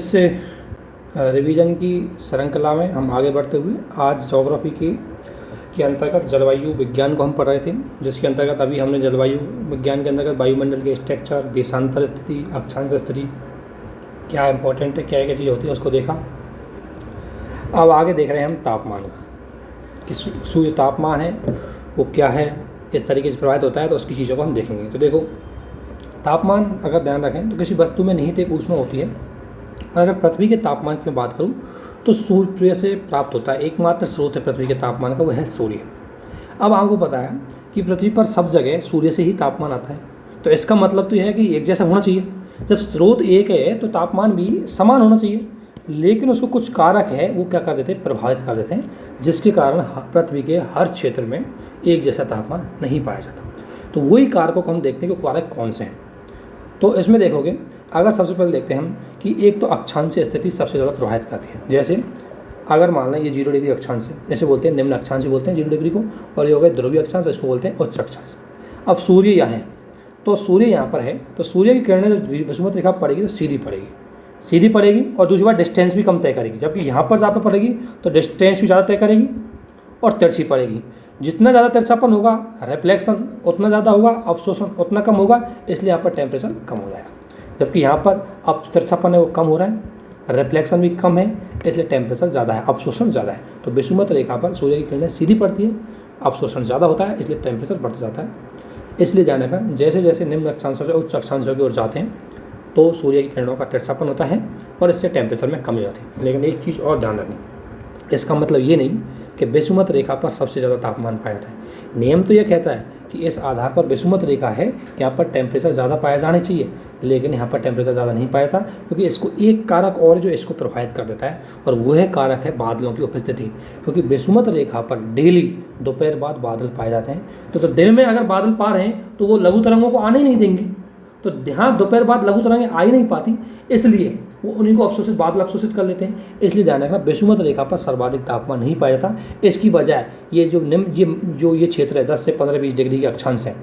इस रिवीजन की श्रृंखला में हम आगे बढ़ते हुए आज ज्योग्राफी के अंतर्गत जलवायु विज्ञान को हम पढ़ रहे थे, जिसके अंतर्गत अभी हमने जलवायु विज्ञान के अंतर्गत वायुमंडल के स्ट्रक्चर, देशांतर स्थिति, अक्षांश स्थिति क्या इंपॉर्टेंट है, क्या क्या चीज़ होती है उसको देखा। अब आगे देख रहे हैं हम तापमान का कि सूर्य तापमान है वो क्या है, किस तरीके से प्रभावित होता है, तो उसकी चीज़ों को हम देखेंगे। तो देखो, तापमान अगर ध्यान रखें तो किसी वस्तु में निहित एक ऊष्मा होती है। अगर पृथ्वी के तापमान की मैं बात करूं तो सूर्य से प्राप्त होता है, एकमात्र स्रोत है पृथ्वी के तापमान का, वो है सूर्य। अब आपको पता है कि पृथ्वी पर सब जगह सूर्य से ही तापमान आता है, तो इसका मतलब तो यह है कि एक जैसा होना चाहिए। जब स्रोत एक है तो तापमान भी समान होना चाहिए, लेकिन उसको कुछ कारक है वो क्या कर देते हैं, प्रभावित कर देते हैं, जिसके कारण पृथ्वी के हर क्षेत्र में एक जैसा तापमान नहीं पाया जाता। तो वही कारकों को हम देखते हैं कि कारक कौन से हैं। तो इसमें देखोगे, अगर सबसे पहले देखते हैं हम कि एक तो अक्षांशीय स्थिति सबसे ज़्यादा प्रभावित करती है। जैसे अगर मान लें ये 0 डिग्री अक्षांश है, जैसे बोलते हैं निम्न अक्षांश बोलते हैं 0 डिग्री को, और ये हो गया ध्रुवीय अक्षांश, इसको बोलते हैं उच्च अक्षांश। अब सूर्य यहाँ है, तो सूर्य यहाँ पर है, तो सूर्य की किरणें जब विषुवत रेखा पड़ेगी तो सीधी पड़ेगी और दूसरी बात डिस्टेंस भी कम तय करेगी। जबकि यहाँ पर जहाँ पर पड़ेगी तो डिस्टेंस भी ज़्यादा तय करेगी और तिरछी पड़ेगी। जितना ज़्यादा तिरछापन होगा रिफ्लेक्शन उतना ज़्यादा होगा, अवशोषण उतना कम होगा, इसलिए यहाँ पर टेम्परेचर कम हो जाएगा। जबकि यहाँ पर अब तिरछापन है वो कम हो रहा है, रिफ्लेक्शन भी कम है, इसलिए टेम्परेचर ज़्यादा है, अवशोषण ज़्यादा है। तो विषुवत रेखा पर सूर्य की किरणें सीधी पड़ती है, अवशोषण ज़्यादा होता है, इसलिए टेम्परेचर बढ़ जाता है। इसलिए ध्यान रखना, जैसे जैसे निम्न अक्षांशों से उच्च अक्षांशों की ओर जाते हैं तो सूर्य की किरणों का तिरछापन होता है और इससे टेम्परेचर में कमी आती है। लेकिन एक चीज़ और ध्यान रखनी, इसका मतलब ये नहीं कि विषुवत रेखा पर सबसे ज़्यादा तापमान पाया जाता है। नियम तो यह कहता है कि इस आधार पर विषुवत रेखा है कि यहाँ पर टेम्परेचर ज़्यादा पाए जाने चाहिए, लेकिन यहाँ पर टेम्परेचर ज़्यादा नहीं पाया था, क्योंकि इसको एक कारक और जो इसको प्रभावित कर देता है, और वह कारक है बादलों की उपस्थिति। क्योंकि विषुवत रेखा पर डेली दोपहर बाद बादल पाए जाते हैं, तो दिन में अगर बादल पा रहे हैं तो वो लघु तरंगों को आने ही नहीं देंगे, तो ध्यान दोपहर बाद लघु तरंगें आ ही नहीं पाती, इसलिए वो उन्हीं को अवशोषित बादल अवशोषित कर लेते हैं। इसलिए ध्यान रखना, विषुवत रेखा पर सर्वाधिक तापमान नहीं पाया जाता। इसकी बजाय ये जो क्षेत्र है 10 से 15-20 डिग्री के अक्षांश है,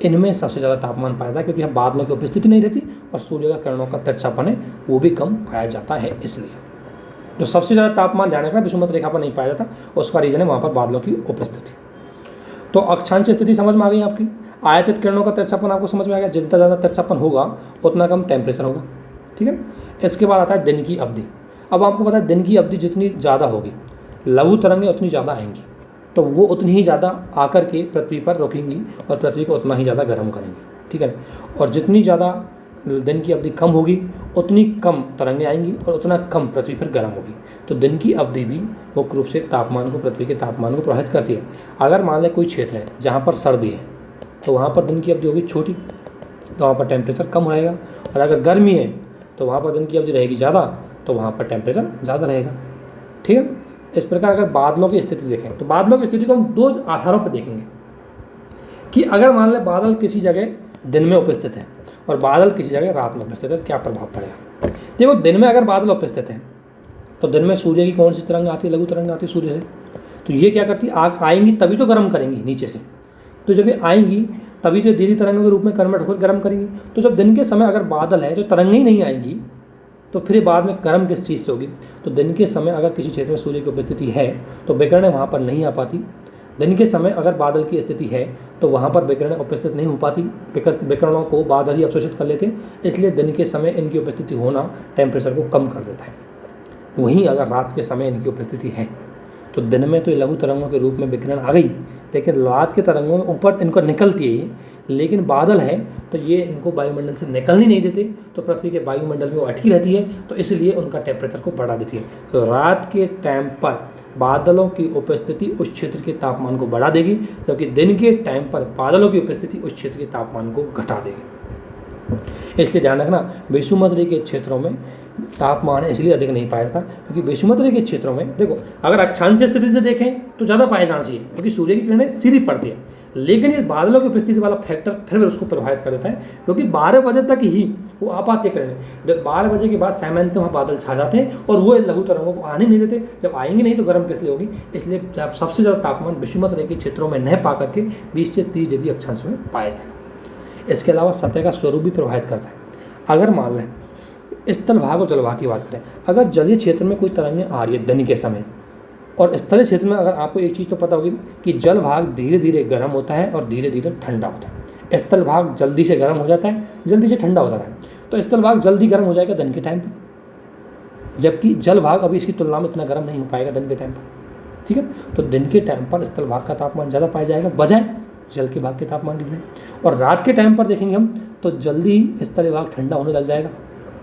इनमें सबसे ज़्यादा तापमान पाया जाता है, क्योंकि यहाँ बादलों की उपस्थिति नहीं रहती और सूर्य का किरणों का तिरछापन है वो भी कम पाया जाता है। इसलिए जो सबसे ज़्यादा तापमान ध्यान रखना विषुवत रेखा पर नहीं पाया जाता, उसका रीज़न है वहाँ पर बादलों की उपस्थिति। तो अक्षांशीय स्थिति समझ में आ गई आपकी। आयातित किरणों का तिरछापन आपको समझ में आ गया, जितना ज़्यादा तिरछापन होगा उतना कम टेम्परेचर होगा, ठीक है। इसके बाद आता है दिन की अवधि। अब आपको पता है दिन की अवधि जितनी ज़्यादा होगी लघु तरंगें उतनी ज़्यादा आएंगी, तो वो उतनी ही ज़्यादा आकर के पृथ्वी पर रुकेंगी और पृथ्वी को उतना ही ज़्यादा गर्म करेंगी, ठीक है। और जितनी ज़्यादा दिन की अवधि कम होगी उतनी कम तरंगें आएंगी और उतना कम पृथ्वी पर गर्म होगी। तो दिन की अवधि भी मुख्य रूप से तापमान को, पृथ्वी के तापमान को प्रभावित करती है। अगर मान लें कोई क्षेत्र है जहाँ पर सर्दी है तो वहाँ पर दिन की अवधि होगी छोटी, तो वहाँ पर टेम्परेचर कम रहेगा, और अगर गर्मी है तो वहाँ पर दिन की अवधि रहेगी ज़्यादा, तो वहाँ पर टेम्परेचर ज़्यादा रहेगा, ठीक है। इस प्रकार अगर बादलों की स्थिति देखें तो बादलों की स्थिति को हम 2 आधारों पर देखेंगे कि अगर मान लें बादल किसी जगह दिन में उपस्थित है और बादल किसी जगह रात में उपस्थित है तो क्या प्रभाव पड़ेगा। देखो, दिन में अगर बादल उपस्थित हैं तो दिन में सूर्य की कौन सी तरंग आती है, लघु तरंग आती है सूर्य से, तो ये क्या करती है, आग आएंगी तभी तो गर्म करेंगी नीचे से, तो जब ये आएंगी तभी तो धीरे तरंगों के रूप में कन्वर्ट होकर गर्म करेंगी। तो जब दिन के समय अगर बादल है जो तरंगें ही नहीं आएंगी तो फिर बाद में गर्म किस चीज़ से होगी। तो दिन के समय अगर किसी क्षेत्र में सूर्य की उपस्थिति है तो विकिरणें वहाँ पर नहीं आ पाती। दिन के समय अगर बादल की स्थिति है तो वहाँ पर विकिरणें उपस्थित नहीं हो पाती, बिकॉज विकिरणों को बादल ही अवशोषित कर लेते हैं, इसलिए दिन के समय इनकी उपस्थिति होना टेम्परेचर को कम कर देता है। वहीं अगर रात के समय इनकी उपस्थिति है तो दिन में तो ये लघु तरंगों के रूप में विकिरण आ गई, लेकिन रात के तरंगों में ऊपर इनको निकलती है ये, लेकिन बादल है तो ये इनको वायुमंडल से निकलने नहीं देते, तो पृथ्वी के वायुमंडल में वो अटकी रहती है, तो इसलिए उनका टेम्परेचर को बढ़ा देती है। तो रात के टाइम पर बादलों की उपस्थिति उस क्षेत्र के तापमान को बढ़ा देगी, जबकि दिन के टाइम पर बादलों की उपस्थिति उस क्षेत्र के तापमान को घटा देगी। इसलिए ध्यान रखना, विषुवत रेखा के क्षेत्रों में तापमान इसलिए अधिक नहीं पाया जाता क्योंकि विषुवत रेखा के क्षेत्रों में देखो, अगर अक्षांशीय स्थिति से देखें तो ज़्यादा पाया जाना चाहिए क्योंकि सूर्य की किरणें सीधी पड़ती है, लेकिन ये बादलों की उपस्थिति वाला फैक्टर फिर भी उसको प्रभावित कर देता है, क्योंकि 12 बजे तक ही वो आ पाती है किरणें। 12 बजे के बाद सामान्यतः वहाँ बादल छा जाते हैं और वो लघु तरंगों को आने नहीं देते। जब आएंगे नहीं तो गर्म किस लिए होगी, इसलिए सबसे ज़्यादा तापमान विषुवत रेखा के क्षेत्रों में न पा करके 20 से 30 डिग्री अक्षांश में पाया जाएगा। इसके अलावा सतह का स्वरूप भी प्रभावित करता है। अगर मान लें स्थल भाग और जल भाग की बात करें, अगर जलीय क्षेत्र में कोई तरंगें आ रही है दिन के समय, और स्थलीय क्षेत्र में अगर आपको एक चीज़ तो पता होगी कि जल भाग धीरे धीरे गर्म होता है और धीरे धीरे ठंडा होता है। स्थल भाग जल्दी से गर्म हो जाता है, जल्दी से ठंडा हो जाता है। तो स्थल भाग जल्दी गर्म हो जाएगा दिन के टाइम पर, जबकि जल भाग अभी इसकी तुलना में इतना गर्म नहीं हो पाएगा दिन के टाइम पर। ठीक है, तो दिन के टाइम पर स्थल भाग का तापमान ज़्यादा पाया जाएगा बजाय जल के भाग के तापमान के लिए। और रात के टाइम पर देखेंगे हम तो जल्दी स्थलीय भाग ठंडा होने लग जाएगा,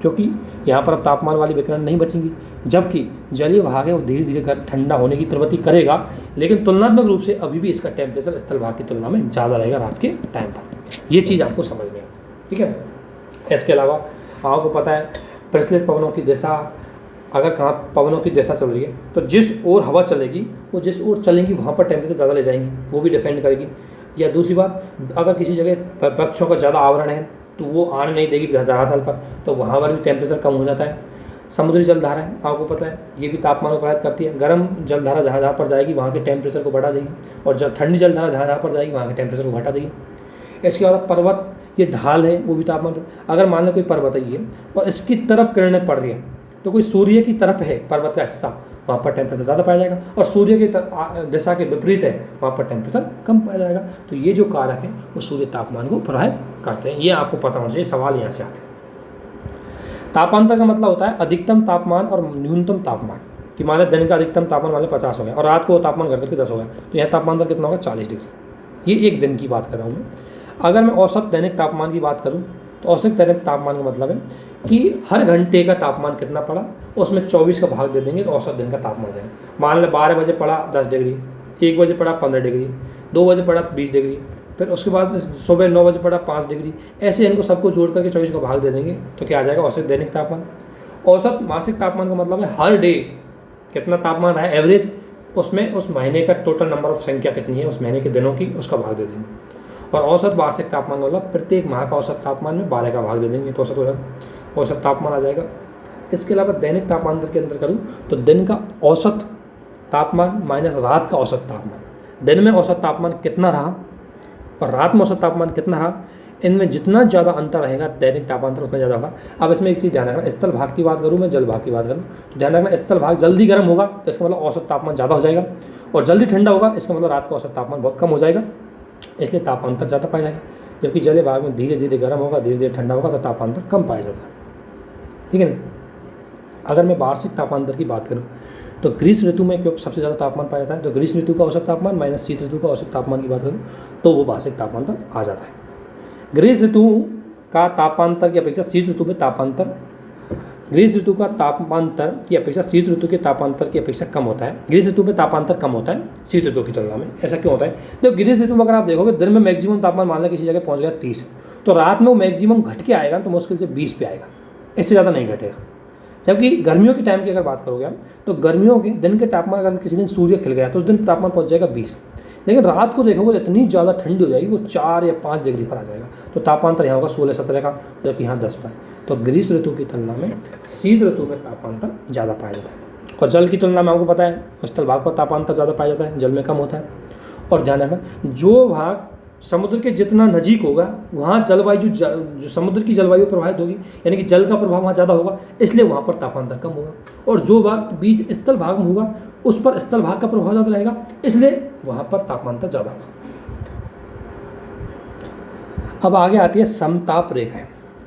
क्योंकि यहाँ पर अब तापमान वाली विकिरण नहीं बचेंगी, जबकि जलीय भाग है वो धीरे धीरे ठंडा होने की प्रवृत्ति करेगा, लेकिन तुलनात्मक रूप से अभी भी इसका टेम्परेचर स्थल भाग की तुलना में ज़्यादा रहेगा रात के टाइम पर। ये चीज़ आपको समझनी है। ठीक है, इसके अलावा आपको पता है प्रचलित पवनों की दिशा, अगर कहाँ पवनों की दिशा चल रही है तो जिस ओर हवा चलेगी वो जिस ओर चलेंगी वहाँ पर टेम्परेचर ज़्यादा ले जाएंगी, वो भी डिपेंड करेगी। या दूसरी बात, अगर किसी जगह वृक्षों का ज़्यादा आवरण है तो वो आने नहीं देगी धरातल पर, तो वहाँ पर भी टेम्परेचर कम हो जाता है। समुद्री जलधारा है, आपको पता है ये भी तापमान को प्रभावित करती है। गर्म जलधारा जहाँ जहाँ पर जाएगी वहाँ के टेम्परेचर को बढ़ा देगी, और ठंडी जलधारा जहाँ जहाँ पर जाएगी वहाँ के टेम्परेचर को घटा देगी। इसके बाद पर्वत, ये ढाल है, वो भी तापमान, अगर मान लो कोई पर्वत है ये और इसकी तरफ किरणें पड़ रही है, तो कोई सूर्य की तरफ है पर्वत का हिस्सा, वहाँ पर टेम्परेचर ज़्यादा पाया जाएगा, और सूर्य की दिशा के विपरीत है वहाँ पर टेम्परेचर कम पाया जाएगा। तो ये जो कारक है वो सूर्य तापमान को प्रभावित करते हैं, ये आपको पता होना चाहिए, सवाल यहाँ से आते हैं। तापांतर का मतलब होता है अधिकतम तापमान और न्यूनतम तापमान, कि मान लें दिन का अधिकतम तापमान मान लें 50 हो गया और रात को तापमान घट करके 10 हो गया, तो यहाँ तापांतर कितना होगा 40 डिग्री। ये एक दिन की बात कर रहा हूँ मैं। अगर मैं औसत दैनिक तापमान की बात करूँ तो औसत दैनिक तापमान का मतलब है कि हर घंटे का तापमान कितना पड़ा, उसमें 24 का भाग दे देंगे तो औसत दिन का तापमान हो जाएगा। मान लें 12 बजे पड़ा 10 डिग्री, 1 बजे पड़ा 15 डिग्री, 2 बजे पड़ा 20 डिग्री, फिर उसके बाद सुबह 9 बजे पड़ा 5 डिग्री, ऐसे इनको सबको जोड़ करके 24 का भाग दे देंगे तो क्या आ जाएगा औसत दैनिक तापमान। औसत मासिक तापमान का मतलब है हर डे कितना तापमान रहा है एवरेज, उसमें उस महीने का टोटल नंबर ऑफ संख्या कितनी है उस महीने के दिनों की, उसका भाग दे देंगे। और औसत वार्षिक तापमान का मतलब प्रत्येक माह का औसत तापमान में 12 का भाग दे देंगे तो औसत तापमान आ जाएगा। इसके अलावा दैनिक तापांतर के अंदर करूँ तो दिन का औसत तापमान माइनस रात का औसत तापमान, दिन में औसत तापमान कितना रहा और रात में औसत तापमान कितना रहा, इनमें जितना ज़्यादा अंतर रहेगा दैनिक तापांतर उतना ज़्यादा होगा। अब इसमें एक चीज़ ध्यान रखना, स्थल भाग की बात करूँ मैं, जल भाग की बात करूँ तो ध्यान रखना स्थल भाग जल्दी गर्म होगा तो इसका मतलब औसत तापमान ज़्यादा हो जाएगा, और जल्दी ठंडा होगा इसका मतलब रात का औसत तापमान बहुत कम हो जाएगा, इसलिए तापांतर ज़्यादा पाया जाएगा। जबकि जलीय भाग में धीरे धीरे गर्म होगा धीरे धीरे ठंडा होगा तो तापांतर कम पाया जाता है। ठीक है ना। अगर मैं वार्षिक तापांतर की बात करूँ तो ग्रीष्म ऋतु में क्योंकि सबसे ज़्यादा तापमान पाया जाता है, तो ग्रीष्म ऋतु का औसत तापमान माइनस शीत ऋतु का औसत तापमान की बात करूँ तो वो वार्षिक तापांतर आ जाता है। ग्रीष्म ऋतु का तापांतर की अपेक्षा शीत ऋतु में तापांतर, ग्रीष्म ऋतु का तापांतर की अपेक्षा शीत ऋतु के तापांतर की अपेक्षा कम होता है। ग्रीष्म ऋतु में तापांतर कम होता है शीत ऋतु की तुलना में। ऐसा क्यों होता है? तो ग्रीष्म ऋतु में अगर आप देखोगे दिन में मैक्सिमम तापमान मान लें किसी जगह पहुंच गया 30, तो रात में वो मैक्सिमम घट के आएगा तो मुश्किल से 20 पे आएगा, इससे ज़्यादा नहीं घटेगा। जबकि गर्मियों के टाइम की अगर बात करोगे आप तो गर्मियों के दिन के तापमान अगर किसी दिन सूर्य खिल गया तो उस दिन तापमान पहुंच जाएगा 20, लेकिन रात को देखोगे इतनी ज़्यादा ठंडी हो जाएगी वो 4 या 5 डिग्री पर आ जाएगा, तो तापांतर यहाँ होगा 16-17 का, जबकि यहाँ 10 पर। तो ग्रीष्म ऋतु की तुलना में शीत ऋतु में तापांतर ज़्यादा पाया जाता है। और जल की तुलना में आपको पता है स्थल भाग पर तापांतर ज़्यादा पाया जाता है, जल में कम होता है। और ध्यान रखना जो भाग समुद्र के जितना नजीक होगा वहाँ जलवायु जो समुद्र की जलवायु प्रभावित होगी, यानी कि जल का प्रभाव वहाँ ज़्यादा होगा, इसलिए वहाँ पर तापांतर कम होगा। और जो भाग बीच स्थल भाग में होगा उस पर स्थल भाग का प्रभाव ज़्यादा रहेगा, इसलिए वहाँ पर तापांतर ज़्यादा होगा। अब आगे आती है समताप रेखाएं।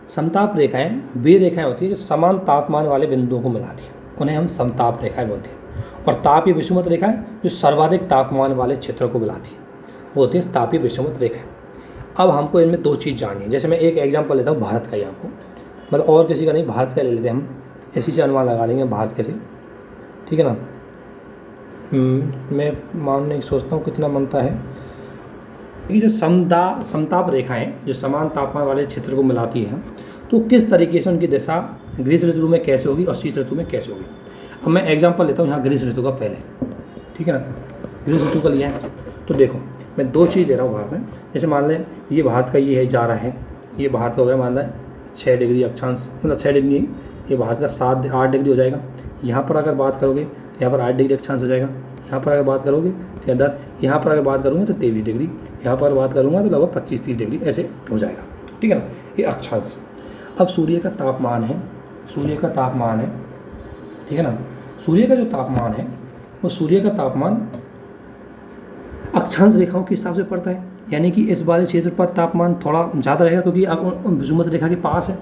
समताप रेखाएं वे रेखाएं होती है जो समान तापमान वाले बिंदुओं को मिलाती हैं, उन्हें हम समताप रेखाएं बोलते हैं। और तापीय विषुवत रेखाएं जो सर्वाधिक तापमान वाले क्षेत्रों को मिलाती है वो होती है तापीय विषुवत रेखाएं। अब हमको इनमें दो चीज़ जाननी है। जैसे मैं एक एग्जांपल लेता हूँ भारत का ही आपको, मतलब और किसी का नहीं, भारत का ले लेते हैं हम, इसी से अनुमान लगा लेंगे भारत कैसे, ठीक है ना। मैं मानने की सोचता हूँ कितना बनता है। ये जो समताप रेखाएं जो समान तापमान वाले क्षेत्र को मिलाती हैं तो किस तरीके से उनकी दिशा ग्रीष्म ऋतु में कैसे होगी और शीत ऋतु में कैसे होगी। अब मैं एग्जांपल लेता हूँ यहाँ ग्रीष्म ऋतु का पहले, ठीक है ना। ग्रीष्म ऋतु का लिया है तो देखो मैं दो चीज़ ले रहा हूँ भारत में। जैसे मान लें ये भारत का ये है जा रहा है, ये भारत का हो गया मान लें 6 डिग्री अक्षांश, मतलब 6 डिग्री, ये भारत का 7-8 डिग्री हो जाएगा। यहाँ पर अगर बात करोगे यहाँ पर 8 डिग्री अक्षांश हो जाएगा। यहाँ पर अगर बात करोगे तो 10, यहाँ पर अगर बात करूँगा तो 23 डिग्री, यहाँ पर बात करूँगा तो लगभग 25-30 डिग्री ऐसे हो जाएगा, ठीक है ना। ये अक्षांश। अब सूर्य का तापमान है सूर्य का तापमान है, ठीक है ना। सूर्य का जो तापमान है वो सूर्य का तापमान अक्षांश रेखाओं के हिसाब से पड़ता है, यानी कि इस वाले क्षेत्र पर तापमान थोड़ा ज़्यादा रहेगा क्योंकि आप विषुमत रेखा के पास है।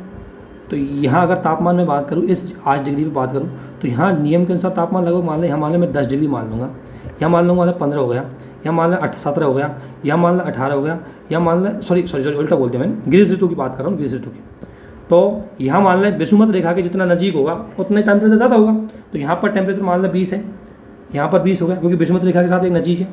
तो यहाँ अगर तापमान में बात करूँ, इस 8 डिग्री पे बात करूँ, तो यहाँ नियम के अनुसार तापमान लगभग मान लें, यहाँ मान लें मैं 10 डिग्री मान लूँगा, यहाँ मान लूँगा 15 हो गया, यहाँ मान लें 17 हो गया, यहाँ मान लें 18 हो गया, यहाँ मान लें सॉरी उल्टा बोलते हैं, मैंने ग्रीष्म ऋतु की बात कर रहा हूँ, ग्रीष्म ऋतु की। तो यहाँ मान लें विषुमत रेखा के जितना नजीक होगा उतना ही टेम्परेचर ज़्यादा होगा। तो यहाँ पर टेम्परेचर मान लें 20 है, यहाँ पर 20 हो गया क्योंकि विषुमत रेखा के साथ एक नजीक है।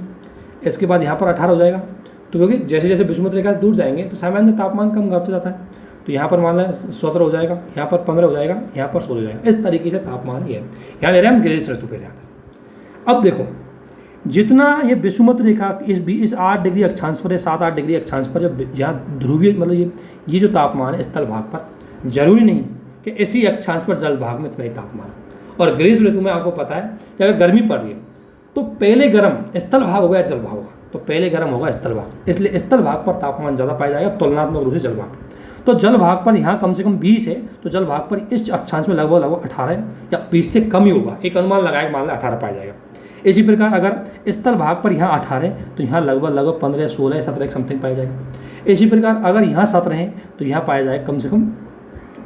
इसके बाद यहाँ पर 18 हो जाएगा, तो क्योंकि जैसे जैसे विषुमत रेखा से दूर जाएंगे तो सामान्य तापमान कम करता जाता है। तो यहाँ पर मान लें 17 हो जाएगा, यहाँ पर 15 हो जाएगा, यहाँ पर 16 हो जाएगा। इस तरीके से तापमान ये है, यहाँ ले रहे हैं हम ग्रीष्म ऋतु पे ध्यान। अब देखो जितना ये विषुमत रेखा इस 8 डिग्री अक्षांश पर, 7-8 डिग्री अक्षांश पर जब यहाँ ध्रुवीय मतलब ये जो तापमान है स्थल भाग पर, जरूरी नहीं कि इसी अक्षांश पर जल भाग में इतना ही तापमान। और ग्रीष्म ऋतु में आपको पता है कि अगर गर्मी पड़ रही है तो पहले गर्म स्थल भाग होगा या जल भाग होगा, तो पहले गर्म होगा स्थल भाग, इसलिए स्थल भाग पर तापमान ज़्यादा पाया जाएगा तुलनात्मक रूप से जल भाग। तो जल भाग पर यहाँ कम से कम 20 है, तो जल भाग पर इस अक्षांश में लगभग 18 या 20 से कम ही होगा, एक अनुमान लगाया मान लें 18 पाया जाएगा। इसी प्रकार अगर स्थल भाग पर यहाँ 18 है तो यहाँ लगभग 15, 16, 17 समथिंग पाया जाएगा। इसी प्रकार अगर यहाँ 17 है तो यहाँ पाया जाएगा कम से कम,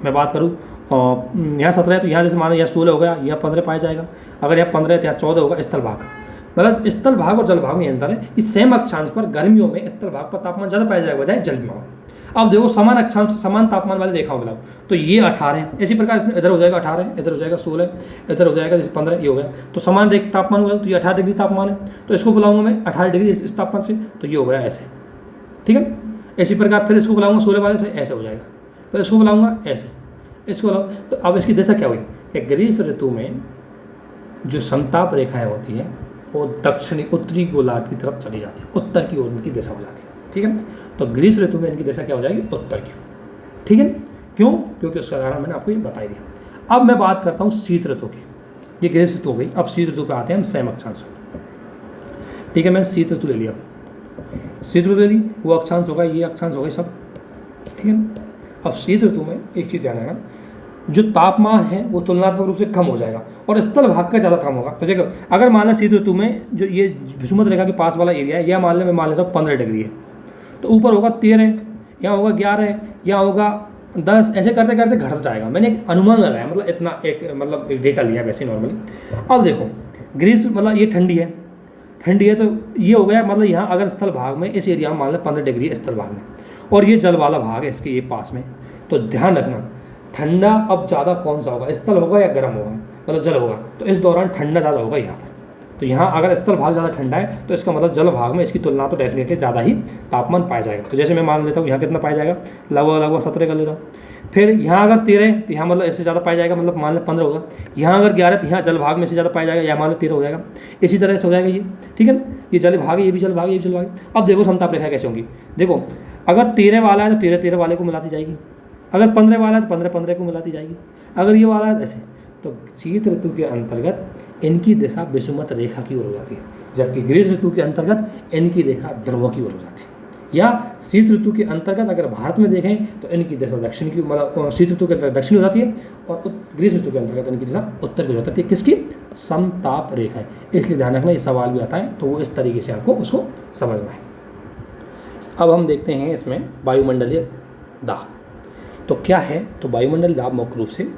मैं बात करूँ यहाँ 17 है तो यहाँ जैसे मान लो यहाँ 16 हो गया, यहाँ 15 पाया जाएगा। अगर यहाँ 15 है तो यहाँ 14 होगा स्थल भाग। मतलब स्थल भाग और जल भाग में अंतर है, इस सेम अक्षांश पर गर्मियों में स्थल भाग पर तापमान ज़्यादा पाया जाएगा बजाय जल भाग। अब देखो समान अक्षांश समान तापमान वाली रेखाओं मिलाओ, तो ये 18 है, इसी प्रकार इधर हो जाएगा 18, इधर हो जाएगा 16, इधर हो जाएगा जैसे 15, ये हो गया। तो समान तापमान हुआ तो ये 18 डिग्री तापमान है, तो इसको बुलाऊंगा मैं 18 डिग्री इस तापमान से, तो ये हो गया ऐसे, ठीक है। इसी प्रकार फिर इसको बुलाऊंगा 16 वाले से, ऐसे हो जाएगा। फिर इसको बुलाऊंगा ऐसे, इसको बुलाऊँ, तो अब इसकी दिशा क्या हुई कि ग्रीष्म ऋतु में जो समताप रेखाएँ होती हैं वो दक्षिणी उत्तरी गोलार्ध की तरफ चली जाती है, उत्तर की ओर इनकी दिशा हो जाती है, ठीक है। तो ग्रीष्म ऋतु में इनकी दिशा क्या हो जाएगी, उत्तर की, ठीक है। क्यों? क्योंकि उसका कारण मैंने आपको ये बता दिया। अब मैं बात करता हूँ शीत ऋतु की, ये ग्रीष्म ऋतु हो गई। अब शीत ऋतु पे आते हैं हम सेम अक्षांश, ठीक है। मैं शीत ऋतु ले लिया, शीत ऋतु ले ली, वो अक्षांश होगा, ये अक्षांश हो गए सब, ठीक है। अब शीत ऋतु में एक चीज़ ध्यान रखना, जो तापमान है वो तुलनात्मक रूप से कम हो जाएगा और स्थल भाग का ज़्यादा कम होगा। तो देखो अगर मान लें शीत ऋतु में जो ये विषुमत रेखा के पास वाला एरिया है, यह मान लें मैं मान लेता हूँ 15 डिग्री है, तो ऊपर होगा 13, यहाँ होगा 11, यहाँ होगा 10, ऐसे करते करते घट जाएगा। मैंने एक अनुमान लगाया, मतलब इतना एक डेटा लिया वैसे नॉर्मली। अब देखो ग्रीष्म मतलब ये ठंडी है तो ये हो गया, मतलब यहाँ अगर स्थल भाग में इस एरिया में मान लें 15 डिग्री स्थल भाग में, और ये जल वाला भाग है इसके ये पास में, तो ध्यान रखना ठंडा अब ज़्यादा कौन सा होगा, स्थल होगा या गर्म होगा, मतलब जल होगा। तो इस दौरान ठंडा ज़्यादा होगा यहाँ पर। तो यहाँ अगर स्थल भाग ज़्यादा ठंडा है तो इसका मतलब जल भाग में इसकी तुलना तो डेफिनेटली ज़्यादा ही तापमान पाया जाएगा। तो जैसे मैं मान लेता हूँ यहाँ कितना पाया जाएगा, लगभग 17 कर लेता हूँ। फिर यहाँ अगर 13 है तो यहाँ मतलब इससे ज़्यादा पाया जाएगा, मतलब मान लें 15 होगा। यहाँ अगर 11 तो यहाँ जल भाग में से ज़्यादा पाया जाएगा, या मान लें 13 हो जाएगा। इसी तरह से हो जाएगा ये, ठीक है ना। ये जल भाग है, ये भी जल भाग है, ये भी जल भाग है। अब देखो समताप रेखा कैसे होंगी। देखो अगर 13 वाला है तो 13 वाले को मिलाती जाएगी, अगर 15 वाला है तो 15 को मिलाती जाएगी, अगर ये वाला है ऐसे। तो शीत ऋतु के अंतर्गत इनकी दिशा विषुमत रेखा की ओर हो जाती है, जबकि ग्रीष्म ऋतु के अंतर्गत इनकी रेखा ध्रुव की ओर हो जाती है। या शीत ऋतु के अंतर्गत अगर भारत में देखें तो इनकी दिशा दक्षिण की, मतलब शीत ऋतु के अंतर्गत दक्षिण हो जाती है, और ग्रीष्म ऋतु के अंतर्गत इनकी दिशा उत्तर की हो जाती है। किसकी? समताप रेखाएं। इसलिए ध्यान रखना, ये सवाल भी आता है तो वो इस तरीके से आपको उसको समझना है। अब हम देखते हैं इसमें वायुमंडलीय दाब तो क्या है। तो वायुमंडल दाब मुख्य रूप से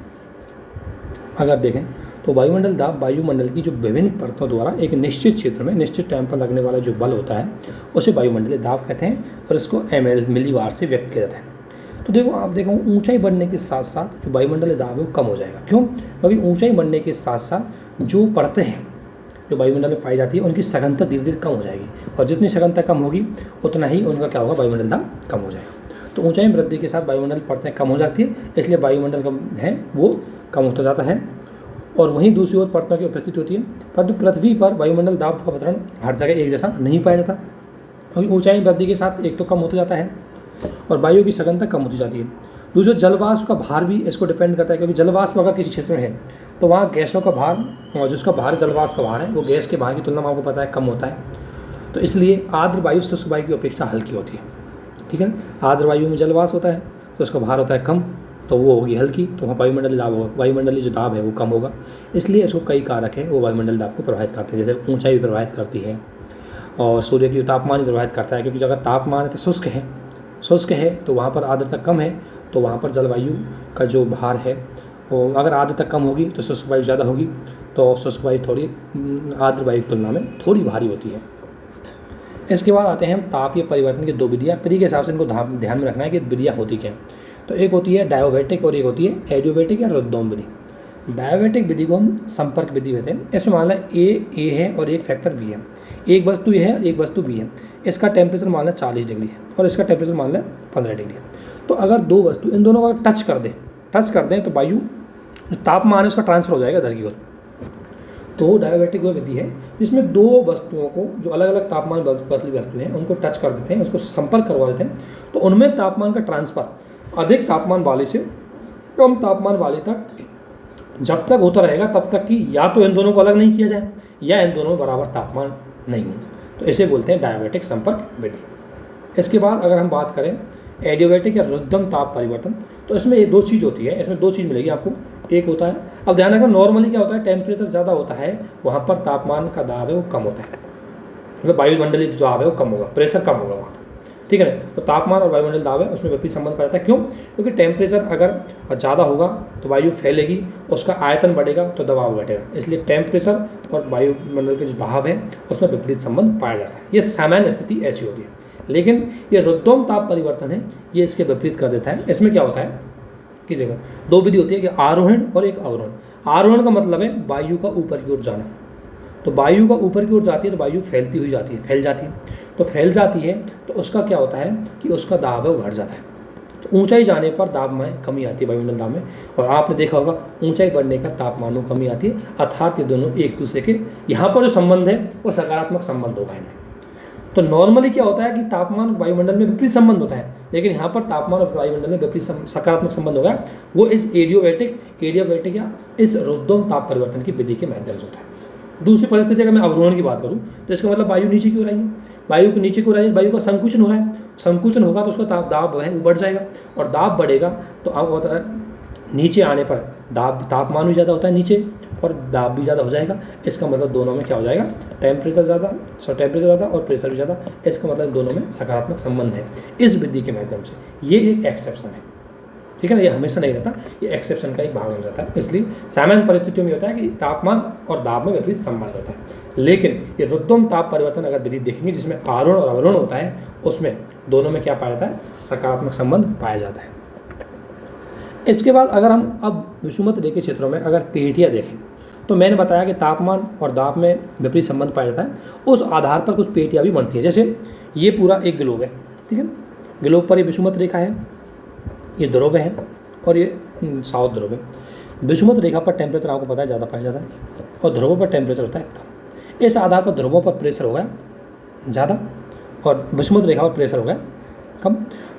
अगर देखें तो वायुमंडल दाब वायुमंडल की जो विभिन्न परतों द्वारा एक निश्चित क्षेत्र में निश्चित टाइम पर लगने वाला जो बल होता है उसे वायुमंडलीय दाब कहते हैं, और इसको ml मिलीबार से व्यक्त किया जाता है। तो देखो आप देखो ऊंचाई बढ़ने के साथ साथ जो वायुमंडलीय दाब है वो कम हो जाएगा। क्यों? क्योंकि ऊंचाई बढ़ने के साथ साथ जो परतें हैं जो वायुमंडल में पाई जाती है उनकी सघनता धीरे धीरे कम हो जाएगी, और जितनी सघनता कम होगी उतना ही उनका क्या होगा, वायुमंडल दाब कम हो जाएगा। तो ऊंचाई में वृद्धि के साथ वायुमंडल परतें कम हो जाती है, इसलिए वायुमंडल का है वो कम होता जाता है, और वहीं दूसरी ओर परतों की उपस्थिति होती है। परंतु पृथ्वी पर वायुमंडल दाब का वितरण हर जगह एक जैसा नहीं पाया जाता, क्योंकि ऊंचाई में वृद्धि के साथ एक तो कम होता जाता है और वायु की सघनता कम होती जाती है। दूसरा जलवाष्प का भार भी इसको डिपेंड करता है, क्योंकि जलवाष्प अगर किसी क्षेत्र में है तो वहाँ गैसों का भार, और जिसका भार जलवाष्प का भार है वो गैस के भार की तुलना में आपको पता है कम होता है। तो इसलिए आर्द्र वायु शुष्क वायु की अपेक्षा हल्की होती है, ठीक है ना। आर्द्र वायु में जलवाष्प होता है तो उसका भार होता है कम, तो वो होगी हल्की, तो वहाँ वायुमंडलीय दाब होगा, वायुमंडलीय जो दाब है वो कम होगा। इसलिए इसको कई कारक है वो वायुमंडलीय दाब को प्रभावित करते हैं, जैसे ऊंचाई भी प्रभावित करती है और सूर्य की तापमान भी प्रभावित करता है, क्योंकि अगर तापमान है तो शुष्क है तो वहाँ पर आर्द्रता कम है, तो वहाँ पर जलवायु का जो भार है वो अगर आर्द्रता कम होगी तो शुष्क वायु ज़्यादा होगी, तो शुष्क वायु थोड़ी आर्द्र वायु की तुलना में थोड़ी भारी होती है। इसके बाद आते हैं हम तापीय परिवर्तन की दो विधियाँ। विधि के हिसाब से इनको ध्यान में रखना है कि विधियाँ होती क्या हैं। तो एक होती है डायोबैटिक और एक होती है एडियोबैटिक या रुद्धोम विधि। डायोबैटिक विधि को हम संपर्क विधि कहते हैं। इसमें मान लो ए है और एक फैक्टर बी है, एक वस्तु ए है एक वस्तु बी है, इसका टेम्परेचर मान लो 40 डिग्री है और इसका टेम्परेचर मान लो 15 डिग्री है। तो अगर दो वस्तु इन दोनों को टच कर दें तो वायु जो तापमान है उसका ट्रांसफर हो जाएगा इधर की ओर। तो डायोबैटिक वह विधि है जिसमें दो वस्तुओं को जो अलग अलग तापमान वाली वस्तु हैं उनको टच कर देते हैं, उसको संपर्क करवा देते हैं, तो उनमें तापमान का ट्रांसफर अधिक तापमान वाले से कम तापमान वाले तक जब तक होता रहेगा तब तक कि या तो इन दोनों को अलग नहीं किया जाए या इन दोनों में बराबर तापमान नहीं हो, तो इसे बोलते हैं डायोबैटिक संपर्क विधि। इसके बाद अगर हम बात करें एडियोबैटिक या रुद्धम ताप परिवर्तन, तो इसमें ये दो चीज़ होती है, इसमें दो चीज़ मिलेगी आपको। एक होता है, अब ध्यान रखना नॉर्मली क्या होता है, टेम्परेचर ज़्यादा होता है वहाँ पर तापमान का दाब है वो कम होता है, मतलब वायुमंडलीय दाब है वो कम होगा, प्रेशर कम होगा वहाँ, ठीक है ना। तो तापमान और वायुमंडलीय दाब है उसमें विपरीत संबंध पाया जाता है। क्यों? क्योंकि टेम्परेचर अगर ज़्यादा होगा तो वायु फैलेगी, उसका आयतन बढ़ेगा तो दबाव घटेगा, इसलिए टेम्परेचर और वायुमंडल के जो दाब है उसमें विपरीत संबंध पाया जाता है। ये सामान्य स्थिति ऐसी होती है, लेकिन ये रुद्धोम ताप परिवर्तन है ये इसके विपरीत कर देता है। इसमें क्या होता है कि देखो दो विधि होती है कि आरोहण और एक अवरोहण। आरोहण का मतलब है वायु का ऊपर की ओर जाना, तो वायु का ऊपर की ओर जाती है तो वायु फैलती हुई जाती है, फैल जाती है तो उसका क्या होता है कि उसका दाब है वो घट जाता है। तो ऊंचाई जाने पर दाब में कमी आती है, वायुमंडल दाब में, और आपने देखा होगा ऊंचाई बढ़ने का तापमान में कमी आती है, अर्थात ये दोनों एक दूसरे के यहाँ पर जो संबंध है वो सकारात्मक संबंध होगा इनमें। तो नॉर्मली क्या होता है कि तापमान वायुमंडल में विपरीत संबंध होता है, लेकिन यहाँ पर तापमान और वायुमंडल में विपरीत सकारात्मक संबंध होगा, वो इस एडियोबैटिक या इस रुद्धोम ताप परिवर्तन की विधि के माध्यम से होता है। दूसरी परिस्थिति अगर मैं अवरोहण की बात करूँ तो इसका मतलब वायु नीचे की ओर आई है, वायु के नीचे की ओर आई है, वायु का संकुचन हो रहा है, संकुचन होगा तो उसका दाब है वो बढ़ जाएगा, और दाब बढ़ेगा तो अब होता है नीचे आने पर तापमान भी ज़्यादा होता है नीचे और दाब भी ज़्यादा हो जाएगा। इसका मतलब दोनों में क्या हो जाएगा, टेम्परेचर ज़्यादा और प्रेशर भी ज़्यादा, इसका मतलब दोनों में सकारात्मक संबंध है इस विधि के माध्यम से। ये एक एक्सेप्शन है, ठीक है ना, ये हमेशा नहीं रहता, ये एक्सेप्शन का एक भाग बन जाता है। इसलिए सामान्य परिस्थितियों में होता है कि तापमान और दाब में विपरीत संबंध होता है, लेकिन ये रुद्धोम ताप परिवर्तन अगर विधि देखेंगे जिसमें आरोहण और अवरोहण होता है उसमें दोनों में क्या पाया जाता है, सकारात्मक संबंध पाया जाता है। इसके बाद अगर हम अब विषुमत रेखीय क्षेत्रों में अगर पेटियाँ देखें तो मैंने बताया कि तापमान और दाब में विपरीत संबंध पाया जाता है, उस आधार पर कुछ पेटियाँ भी बनती हैं। जैसे ये पूरा एक ग्लोब है, ठीक है, ग्लोब पर ये विषुमत रेखा है, ये ध्रुव है और ये साउथ ध्रुव है। विषुमत रेखा पर टेम्परेचर आपको पता है ज़्यादा पाया जाता है और ध्रुवों पर टेम्परेचर होता है कम। इस आधार पर ध्रुवों पर प्रेशर होगा ज़्यादा और विषुमत रेखा पर प्रेशर होगा कम।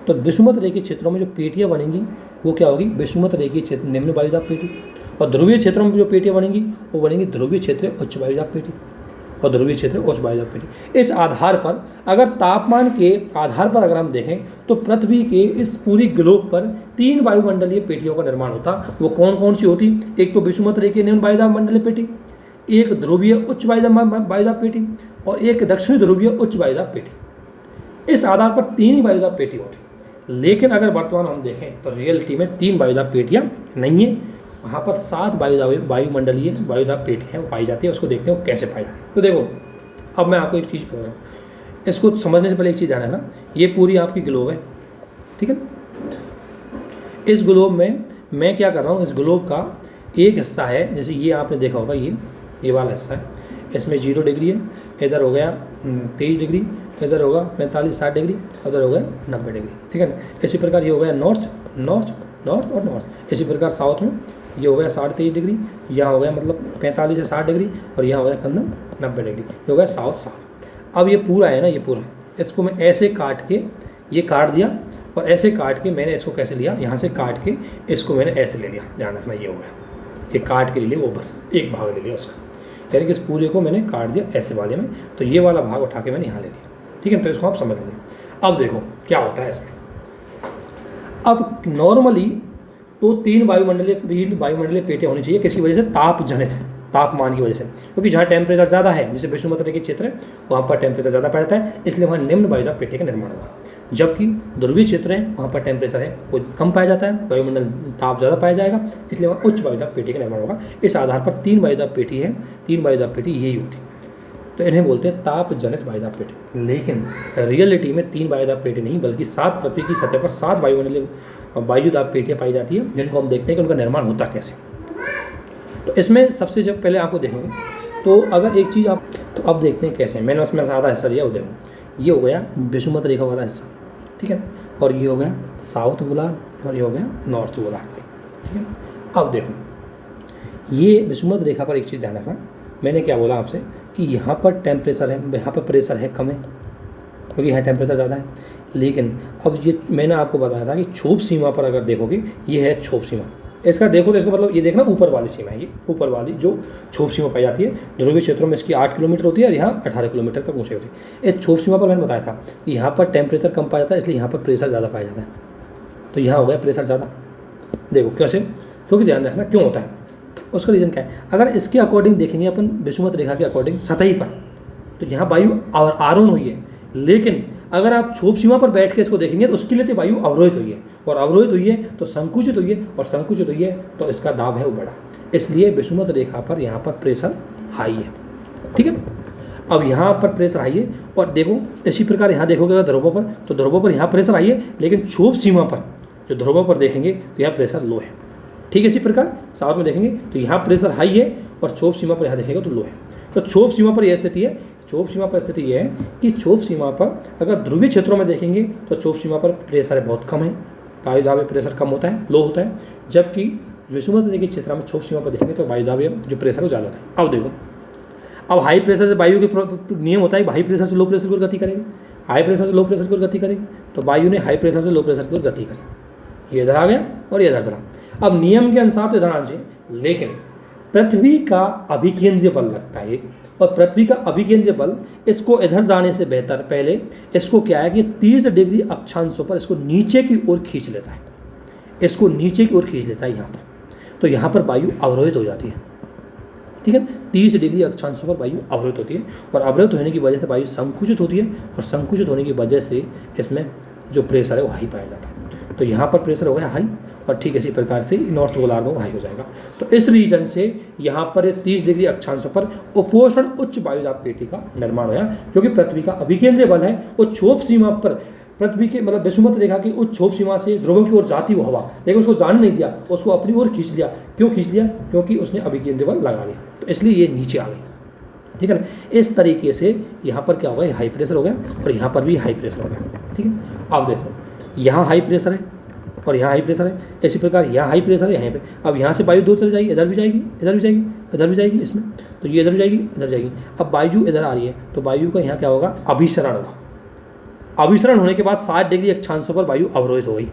तो विषुमत रेखीय क्षेत्रों में जो पेटियाँ बनेंगी वो क्या होगी, विषुमत रेखीय क्षेत्र निम्न वायुदाब पेटी, और ध्रुवीय क्षेत्रों में जो पेटियाँ बनेंगी वो बनेंगी ध्रुवीय क्षेत्र उच्च वायुदाब पेटी और ध्रुवीय क्षेत्र उच्च वायुदाब पेटी। इस आधार पर अगर तापमान के आधार पर अगर हम देखें तो पृथ्वी के इस पूरी ग्लोब पर 3 वायुमंडलीय पेटियों का निर्माण होता। वो कौन कौन सी होती, एक तो विषुमत रेखीय निम्न वायुदाब मंडलीय पेटी, एक ध्रुवीय उच्च वायुदाब पेटी और एक दक्षिणी ध्रुवीय उच्च वायुदाब पेटी। इस आधार पर 3 ही वायुदाब पेटी होती, लेकिन अगर वर्तमान हम देखें तो रियलिटी में 3 वायुदाब पेटियाँ नहीं है, वहाँ पर 7 वायुमंडलीय वायुदाब पेटियाँ वो पाई जाती है। उसको देखते हैं वो कैसे पाई जाती है। तो देखो अब मैं आपको एक चीज़ बता रहा हूँ, इसको समझने से पहले एक चीज़ जाना है ना, ये पूरी आपकी ग्लोब है, ठीक है। इस ग्लोब में मैं क्या कर रहा हूँ, इस ग्लोब का एक हिस्सा है, जैसे ये आपने देखा होगा ये वाला हिस्सा है, इसमें 0 डिग्री है, इधर हो गया 23 डिग्री, इधर होगा 45-60 डिग्री, इधर हो गया 90 डिग्री, ठीक है ना। इसी प्रकार ये हो गया नॉर्थ और नॉर्थ। इसी प्रकार साउथ में ये हो गया 23.5 डिग्री, यहाँ हो गया मतलब 45 से 60 डिग्री और यहाँ हो गया कंदन 90 डिग्री, ये हो गया साउथ। अब ये पूरा है ना, ये पूरा इसको मैं ऐसे काट के ये काट दिया और ऐसे काट के मैंने इसको कैसे लिया, यहाँ से काट के इसको मैंने ऐसे ले लिया, ध्यान रखना ये हो गया, ये काट के ले लिया, वो बस एक भाग ले लिया उसका, यानी कि इस पूरे को मैंने काट दिया ऐसे वाले में, तो ये वाला भाग उठा के मैंने यहाँ ले लिया, ठीक है। तो इसको आप समझ लेंगे। अब देखो क्या होता है इसमें। अब नॉर्मली तो 3 वायुमंडलीय पेटियाँ होनी चाहिए। किसकी वजह से? ताप जनित, तापमान की वजह से, क्योंकि जहाँ टेम्परेचर ज़्यादा है, जैसे विषुवत रेखा क्षेत्र है, वहाँ पर टेम्परेचर ज़्यादा पाया जाता है, इसलिए वहाँ निम्न वायुदाब पेटी का निर्माण होगा। जबकि ध्रुवीय क्षेत्र है, वहाँ पर टेम्परेचर है वो कम पाया जाता है, वायुमंडल ताप ज़्यादा पाया जाएगा, इसलिए वहाँ उच्च वायुदाब पेटी का निर्माण होगा। इस आधार पर 3 वायुदाब पेटी है, 3 वायुदाब पेटी यही होती है, तो इन्हें बोलते हैं ताप जनित वायुदाब पेटी। लेकिन रियलिटी में 3 वायुदाब पेटी नहीं, बल्कि 7 पृथ्वी की सतह पर 7 वायुदाब पेटियाँ पाई जाती है, जिनको हम देखते हैं कि उनका निर्माण होता कैसे। तो इसमें सबसे जब पहले आपको देखेंगे, तो अगर एक चीज़ आप, तो अब देखते हैं कैसे। मैंने उसमें आधा हिस्सा लिया, वो देखो, ये हो गया विषुवत रेखा वाला हिस्सा, ठीक है, और ये हो गया साउथ गोलार्ध, और ये हो गया नॉर्थ गोलार्ध, ठीक है। अब देखो, ये विषुवत रेखा पर एक चीज़ ध्यान रखना, मैंने क्या बोला आपसे कि यहाँ पर टेम्परेचर है, यहाँ पर प्रेशर है कम है, क्योंकि यहाँ टेम्परेचर ज़्यादा है। लेकिन अब ये मैंने आपको बताया था कि क्षोभ सीमा पर अगर देखोगे, ये है क्षोभ सीमा, इसका देखो तो इसका मतलब ये देखना ऊपर वाली सीमा है, ये ऊपर वाली जो क्षोभ सीमा पाई जाती है। ध्रुवीय क्षेत्रों में इसकी 8 किलोमीटर होती है और यहाँ 18 किलोमीटर तक ऊँचाई होती है। इस क्षोभ सीमा पर मैंने बताया था कि यहाँ पर टेम्परेचर कम पाया जाता है, इसलिए यहाँ पर प्रेशर ज़्यादा पाया जाता है, तो यहाँ हो गया प्रेशर ज़्यादा। देखो कैसे, क्योंकि ध्यान रखना क्यों होता है, उसका रीज़न क्या है। अगर इसके अकॉर्डिंग देखेंगे अपन, विषुवत रेखा के अकॉर्डिंग सतही पर, तो यहाँ वायु आरोहण हुई है, लेकिन अगर आप क्षोभ सीमा पर बैठ के इसको देखेंगे तो उसके लिए तो वायु अवरोहित हुई है, और अवरोहित हुई है तो संकुचित हुई है, और संकुचित हुई है तो इसका दाब है वो बड़ा, इसलिए विषुवत रेखा पर यहाँ पर प्रेशर हाई है, ठीक है। अब यहाँ पर प्रेशर हाई है, और देखो इसी प्रकार यहाँ देखोगे ध्रुवों पर, तो ध्रुवों पर यहाँ प्रेशर हाई है, लेकिन क्षोभ सीमा पर जो ध्रुवों पर देखेंगे तो यहाँ प्रेशर लो है, ठीक है। इसी प्रकार साउथ में देखेंगे तो यहाँ प्रेशर हाई है, और क्षोभ सीमा पर यहाँ देखेंगे तो लो है। तो क्षोभ सीमा पर यह स्थिति है, क्षोभ सीमा पर स्थिति यह है कि क्षोभ सीमा पर अगर ध्रुवीय क्षेत्रों में देखेंगे तो क्षोभ सीमा पर प्रेशर बहुत कम है, वायुदाब में प्रेशर कम होता है, लो होता है। जबकि विषुवत रेखा के क्षेत्र में क्षोभ सीमा पर देखेंगे तो वायुदाब जो प्रेशर वो ज़्यादा होता है। अब देखो, अब हाई प्रेशर से वायु के नियम होता है, हाई प्रेशर से लो प्रेशर की ओर गति करेगी, हाई प्रेशर से लो प्रेशर की ओर गति करेगी, तो वायु ने हाई प्रेशर से लो प्रेशर की ओर गति करी, ये इधर आ गया और ये इधर चला। अब नियम के अनुसार तो इधर आना चाहिए, लेकिन पृथ्वी का अभिकेंद्रीय बल लगता है, और पृथ्वी का अभिकेंद्रीय बल इसको इधर जाने से बेहतर पहले इसको क्या है कि 30 डिग्री अक्षांशों पर इसको नीचे की ओर खींच लेता है, इसको नीचे की ओर खींच लेता है यहाँ पर, तो यहाँ पर वायु अवरोहित हो जाती है, ठीक है। 30 डिग्री अक्षांशों पर वायु अवरोहित होती है, और अवरोहित होने की वजह से वायु संकुचित होती है, और संकुचित होने की वजह से इसमें जो प्रेशर है वो हाई पाया जाता है। तो यहाँ पर प्रेशर हो गया हाई, और ठीक इसी प्रकार से नॉर्थ गोलार्ध में हाई हो जाएगा। तो इस रीजन से यहाँ पर 30 डिग्री अक्षांशों पर उपोषण उच्च वायुदाब पेटी का निर्माण हुआ, क्योंकि पृथ्वी का अभिकेंद्रीय बल है वो क्षोभ सीमा पर, पृथ्वी के मतलब विषुवत रेखा की उच्च क्षोभ सीमा से ध्रुवों की ओर जाती वो हवा, लेकिन उसको जाने नहीं दिया, उसको अपनी ओर खींच लिया। क्यों खींच लिया? क्योंकि उसने अभिकेंद्रीय बल लगा लिया, तो इसलिए ये नीचे आ गई, ठीक है ना। इस तरीके से यहाँ पर क्या होगा, हाई प्रेशर हो गया, और यहाँ पर भी हाई प्रेशर हो गया, ठीक है। अब देखो यहाँ हाई प्रेशर है और यहाँ हाई प्रेशर है, इसी प्रकार यहाँ हाई प्रेशर है यहाँ पे। अब यहाँ से वायु दो चली जाएगी, इधर भी जाएगी, इधर भी जाएगी, इधर भी जाएगी, इसमें तो ये इधर भी जाएगी, इधर जाएगी। अब वायु इधर आ रही है, तो वायु का यहाँ क्या होगा, अभिसरण होगा। अभिसरण होने के बाद 60 डिग्री अक्षांशों पर वायु अवरोहित हो गई।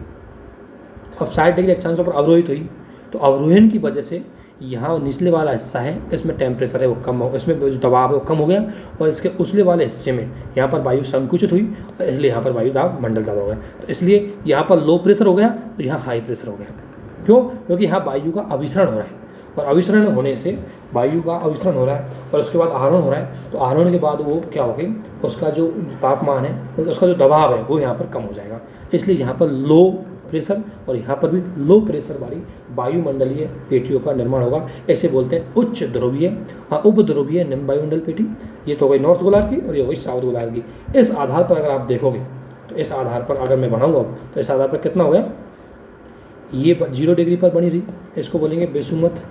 अब 60 डिग्री अक्षांशों पर अवरोहित हुई, तो अवरोहन की वजह से यहाँ निचले वाला हिस्सा है, इसमें टेम्परेचर है वो कम हो, इसमें जो दबाव है वो कम हो गया, और इसके उछले वाले हिस्से में यहाँ पर वायु संकुचित हुई, इसलिए यहाँ पर वायु दाब मंडल ज़्यादा हो गया। तो इसलिए यहाँ पर लो प्रेशर हो गया, तो यहाँ हाई प्रेशर हो गया। क्यों? क्योंकि यहाँ वायु का अभिसरण हो रहा है, और अभिसरण होने से वायु का अभिसरण हो रहा है, और उसके बाद आरोहण हो रहा है, तो आरोहण के बाद वो क्या होगी, उसका जो तापमान है, उसका जो दबाव है वो यहाँ पर कम हो जाएगा। इसलिए यहाँ पर लो प्रेशर और यहाँ पर भी लो प्रेशर वाली वायुमंडलीय पेटियों का निर्माण होगा। ऐसे बोलते हैं उच्च ध्रुवीय और उप ध्रुवीय निम्न वायुमंडल पेटी। ये तो हो गई नॉर्थ गोलार्ध की, और ये हो गई साउथ गोलार्ध की। इस आधार पर अगर आप देखोगे, तो इस आधार पर अगर मैं बनाऊँगा तो इस आधार पर कितना हो गया, ये 0 डिग्री पर बनी रही, इसको बोलेंगे विषुवत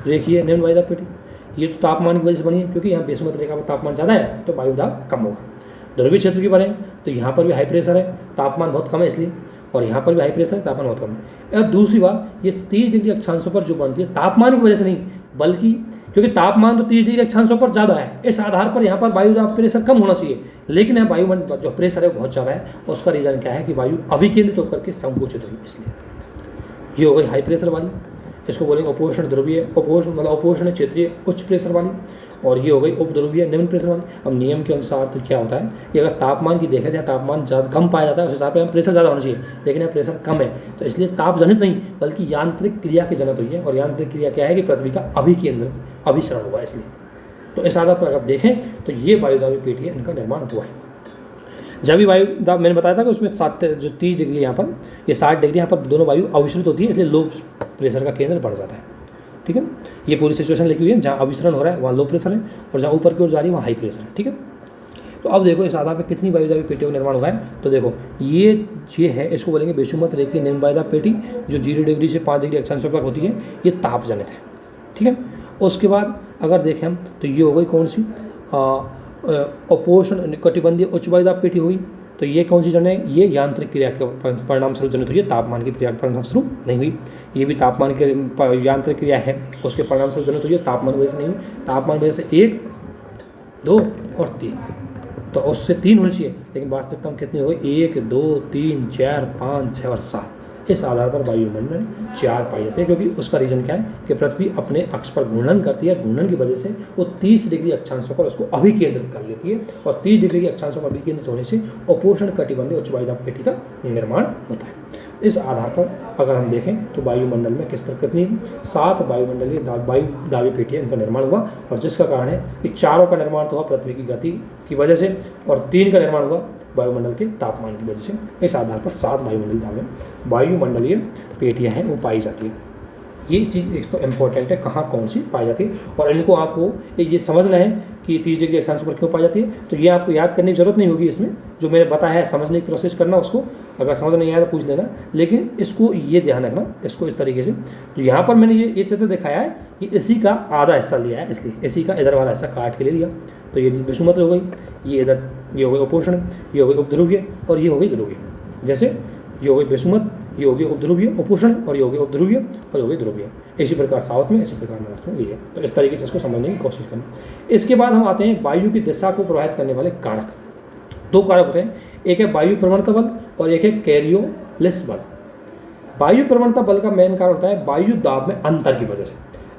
रेखीय निम्न वायुदाब पेटी। ये तो तापमान की वजह से बनी है, क्योंकि यहाँ विषुवत रेखा पर तापमान ज़्यादा है तो वायुदाब कम होगा। ध्रुवीय क्षेत्र की बने तो यहाँ पर भी हाई प्रेशर है, तापमान बहुत कम है इसलिए, और यहाँ पर भी हाई प्रेशर है, तापमान बहुत कम है। अब दूसरी बात, ये 30 डिग्री अक्षांशों पर जो बनती है तापमान की वजह से नहीं, बल्कि क्योंकि तापमान तो 30 डिग्री अक्षांशों पर ज़्यादा है, इस आधार पर यहाँ पर वायुदाब प्रेशर कम होना चाहिए, लेकिन यहाँ वायुमंडल जो प्रेशर है वो बहुत ज़्यादा है, और उसका रीज़न क्या है कि वायु अभिकेंद्रित होकर के संकुचित हुई, इसलिए ये हो गई हाई प्रेशर वाली। इसको बोलेंगे उपोष्ण ध्रुवीय, उपोष्ण मतलब उपोष्ण क्षेत्रीय उच्च प्रेशर वाली, और ये हो गई उपध्रुवीय निम्न प्रेशर वाली। अब नियम के अनुसार तो क्या होता है कि अगर तापमान की देखा जाए, तापमान ज़्यादा कम पाया जाता है उस हिसाब से हम प्रेशर ज़्यादा होना चाहिए, लेकिन यहाँ प्रेशर कम है, तो इसलिए ताप जनित नहीं बल्कि यांत्रिक क्रिया की जनित हुई है। और यांत्रिक क्रिया क्या है कि पृथ्वी का अभिसरण हुआ है इसलिए। तो इस आधार पर अगर देखें तो ये वायुदाबी पेटियाँ इनका निर्माण हुआ है। जब भी वायु दाब मैंने बताया था कि उसमें 30 डिग्री यहाँ पर, ये 60 डिग्री यहाँ पर दोनों वायु अविचलित होती है, इसलिए लो प्रेशर का केंद्र बढ़ जाता है। ठीक है, ये पूरी सिचुएशन लिखी हुई है, जहाँ अभिसरण हो रहा है वहाँ लो प्रेशर है, और जहाँ ऊपर की ओर जा रही है वहाँ हाई प्रेशर है। ठीक है, तो अब देखो इस आधार पर कितनी वायुदाबी पेटियों का निर्माण हुआ है। तो देखो ये है, इसको बोलेंगे बेशुमत रेखीय निम्न वायुदाब पेटी, जो 0 डिग्री से 5 डिग्री अक्षांश तक होती है, ये ताप जनित है। ठीक है, उसके बाद अगर देखें हम तो ये हो गई कौन सी, उपोष्ण कटिबंधीय उच्च वायुदाब पेटी हुई। तो ये कौन सी जन है, ये यांत्रिक क्रिया के परिणाम स्वरूप जनित हुई है, तापमान की क्रिया के परिणाम स्वरूप नहीं हुई। ये भी तापमान की यांत्रिक क्रिया है, उसके परिणाम स्वरूप जनित हुई है, तापमान वजह से नहीं हुई। तापमान वजह से 1, 2 और 3, तो उससे 3 होनी चाहिए, लेकिन वास्तविकता में कितनी हो गई, 1, 2, 3, 4, 5, 6 और 7। इस आधार पर वायुमंडल में 4 पाए जाते हैं, क्योंकि उसका रीजन क्या है कि पृथ्वी अपने अक्ष पर घूर्णन करती है, घूर्णन की वजह से वो 30 डिग्री अक्षांशों पर उसको अभिकेंद्रित कर लेती है, और 30 डिग्री के अक्षांशों पर अभिकेंद्रित होने से उपोष्ण कटिबंधीय उच्च वायुदाब पेटी का निर्माण होता है। इस आधार पर अगर हम देखें तो वायुमंडल में किस तरह कितनी 7 वायुमंडलीय वायुदाबी पेटियाँ इनका निर्माण हुआ, और जिसका कारण है कि 4 का निर्माण तो हुआ पृथ्वी की गति की वजह से, और 3 का निर्माण हुआ वायुमंडल के तापमान की वजह से। इस आधार पर 7 वायुमंडलीय पेटियाँ हैं वो पाई जाती है। ये चीज़ एक तो इम्पोर्टेंट है, कहाँ कौन सी पाई जाती है, और इनको आपको ये समझना है कि 30 डिग्री अक्षांश पर क्यों पाई जाती है। तो ये आपको याद करने की जरूरत नहीं होगी, इसमें जो मैंने बताया है समझने की कोशिश करना, उसको अगर समझ नहीं आया तो पूछ लेना, लेकिन इसको ये ध्यान रखना, इसको इस तरीके से। तो यहाँ पर मैंने ये चित्र दिखाया है कि इसी का आधा हिस्सा लिया है, इसलिए इसी का इधर वाला हिस्सा काट के ले लिया, तो ये विषुमत हो गई, ये इधर ये हो गई उपोष्ण, ये हो गई उपध्रुवीय, और ये हो गई ध्रुवीय। जैसे ये हो गई विषुमत, ये हो गई उपध्रुवीय उपोष्ण, और ये हो गई उपध्रुवीय, और ये हो गई ध्रुवीय। इसी प्रकार साउथ में, इसी प्रकार नॉर्थ में लिए। तो इस तरीके से इसको समझने की कोशिश करना। इसके बाद हम आते हैं वायु की दिशा को प्रभावित करने वाले कारक। 2 कारक होते हैं, एक है वायु प्रवणता बल और एक है कैरियोलिस बल। वायु प्रवणता बल का मेन कारण होता है वायु दाब में अंतर की वजह से।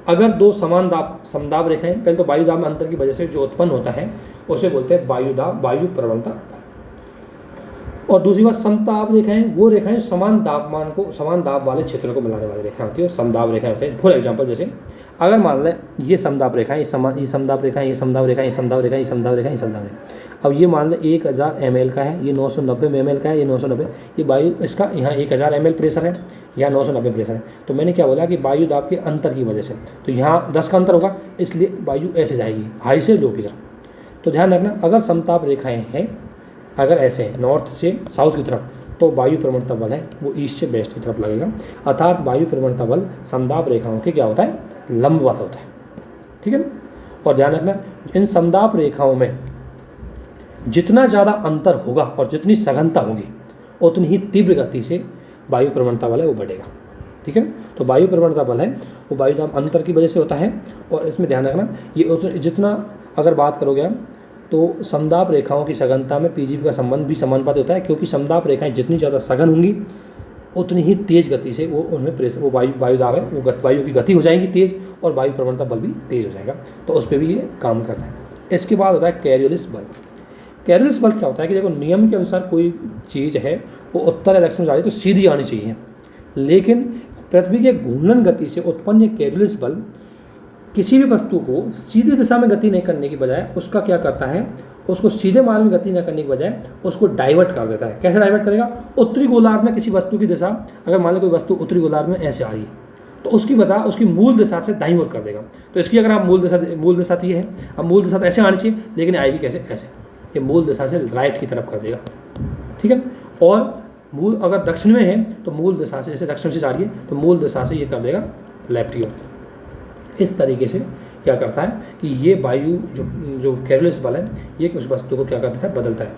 अगर 2 समान दाब समदाब रेखाएं, पहले तो वायु दाब में अंतर की वजह से जो उत्पन्न होता है उसे बोलते हैं वायु प्रवणता बल। और दूसरी बात समताप रेखाएं, वो रेखाएं समान दाब वाले क्षेत्रों को मिलाने वाली रेखाएं होती है, और समदाब रेखाएं होती हैं। फॉर एग्जांपल जैसे अगर मान लें ये समदाब रेखाएं, ये समदाब रेखाएं, ये समदाब रेखाएं, ये समदाब रेखाएं, ये समदाब रेखाएं, ये समदाब रेखाएं। अब ये मान लें 1000 ml का है, ये 990 ml का है, ये 990, ये वायु इसका यहाँ 1000 ml प्रेशर है, यहाँ 990 प्रेशर है। तो मैंने क्या बोला कि वायु दाब के अंतर की वजह से, तो यहाँ 10 का अंतर होगा, इसलिए वायु ऐसे जाएगी हाई से लो की तरफ। तो ध्यान रखना, अगर समताप रेखाएँ हैं, अगर ऐसे हैं नॉर्थ से साउथ की तरफ, तो वायु प्रवणता बल है वो ईस्ट से वेस्ट की तरफ लगेगा, अर्थात वायु प्रवणता बल समदाब रेखाओं के क्या होता है, लंबवत होता है। ठीक है ना, और ध्यान रखना इन समदाब रेखाओं में जितना ज़्यादा अंतर होगा और जितनी सघनता होगी उतनी ही तीव्र गति से वायु प्रवणता बल है वो बढ़ेगा। ठीक है ना, तो वायु प्रवणता बल है वो वायु दाब अंतर की वजह से होता है, और इसमें ध्यान रखना ये जितना अगर बात करोगे आप तो समदाब रेखाओं की सघनता में पीजीवी का संबंध भी समानुपाती होता है, क्योंकि समदाब रेखाएं जितनी ज़्यादा सघन होंगी उतनी ही तेज़ गति से वो उनमें प्रेशर, वो वायु दाब है वो वायु की गति हो जाएगी तेज़, और वायु प्रवणता बल भी तेज़ हो जाएगा। तो उस पर भी ये काम करता है। इसके बाद होता है कैरियोलिस बल। कैरियोलिस बल क्या होता है कि देखो नियम के अनुसार कोई चीज़ है वो उत्तर या दक्षिण जा रही है तो सीधी आनी चाहिए, लेकिन पृथ्वी के घूर्णन गति से उत्पन्न कैरियोलिस बल किसी भी वस्तु को सीधी दिशा में गति नहीं करने की बजाय उसका क्या करता है, उसको सीधे मार्ग में गति न करने की बजाय उसको डाइवर्ट कर देता है। कैसे डाइवर्ट करेगा, उत्तरी गोलार्ध में किसी वस्तु की दिशा, अगर मान लो कोई वस्तु उत्तरी गोलार्ध में ऐसे आ रही है तो उसकी बता उसकी मूल दिशा से दाईं ओर कर देगा। तो इसकी अगर आप मूल दिशा तो ये है, अब मूल दिशा तो ऐसे आनी चाहिए, लेकिन आएगी कैसे, ऐसे, ये मूल दिशा से राइट की तरफ कर देगा। ठीक है, और मूल अगर दक्षिण में है तो मूल दिशा से, जैसे दक्षिण से जा रही है तो मूल दिशा से ये कर देगा लेफ्ट की ओर। इस तरीके से क्या करता है कि ये वायु जो कैरियोलिस बल है ये उस वस्तु को क्या करता है, बदलता है,